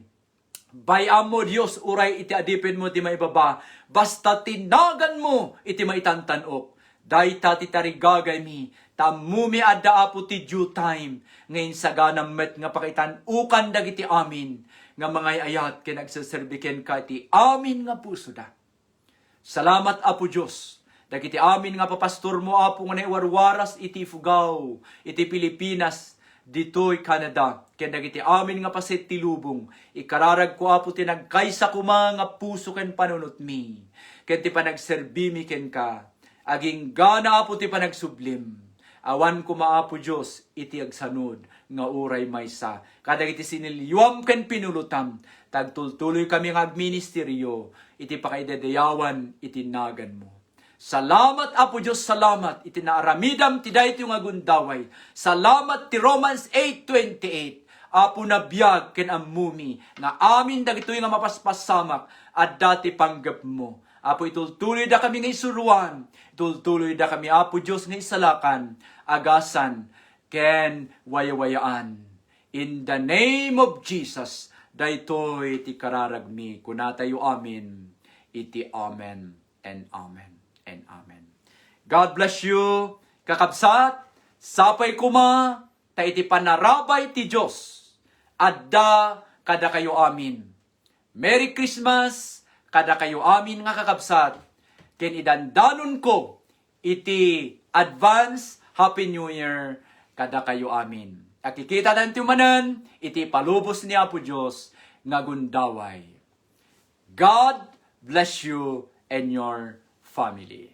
Bayam mo Dios, uray iti adipin mo ti maibaba. Basta tinagan mo, iti maitantanok. Dayta ti tarigagay mi, tamumi adda apo ti due time. Ngayon sa ganam met nga pakitan, ukan dagiti amin. Nga mga ayat, kinagsaserbiken ka iti amin nga puso da. Salamat Apo Diyos. Dagiti amin nga papastor mo Apo nga naiwarwaras iti Fugao, iti Pilipinas, ditoy Canada. Ken dagiti amin nga paset ti lubong. Ikararag ko Apo ti nagkaysa kuma nga puso ken panunot mi. Ken ti panagserbi mi ken ka. Aging gana Apo ti panagsublim. Awan ko maapo Diyos, iti agsanod, nga uray maysa. Kadagiti sinilyuam ken pinulutam, tagtultuloy kami nga agministeryo, iti pakaidedayawan, iti nagan mo. Salamat Apo Diyos, salamat, iti naaramidam, ti dayto nga gundaway. Salamat ti Romans 8:28. Apo na biyag ken ammumi, nga amin dagitoy nga mapaspasamak, at dati panggap mo. Apo itultuloy da kami nga isuruan, itultuloy da kami Apo Diyos nga isalakan, agasan, ken wayawayaan. In the name of Jesus, daytoy ti kararagmi, kunatayo amin, iti amen and amen and amen. God bless you, kakabsat, sapay kuma, ta iti panarabay ti Diyos, adda kada kayo amin. Merry Christmas, kada kayo amin nga kakabsat, ken idandanon ko, iti advance Happy New Year, kada kayo amin. Akikita ng timanan, iti palubos ni Apo Diyos, nga gundaway. God bless you and your family.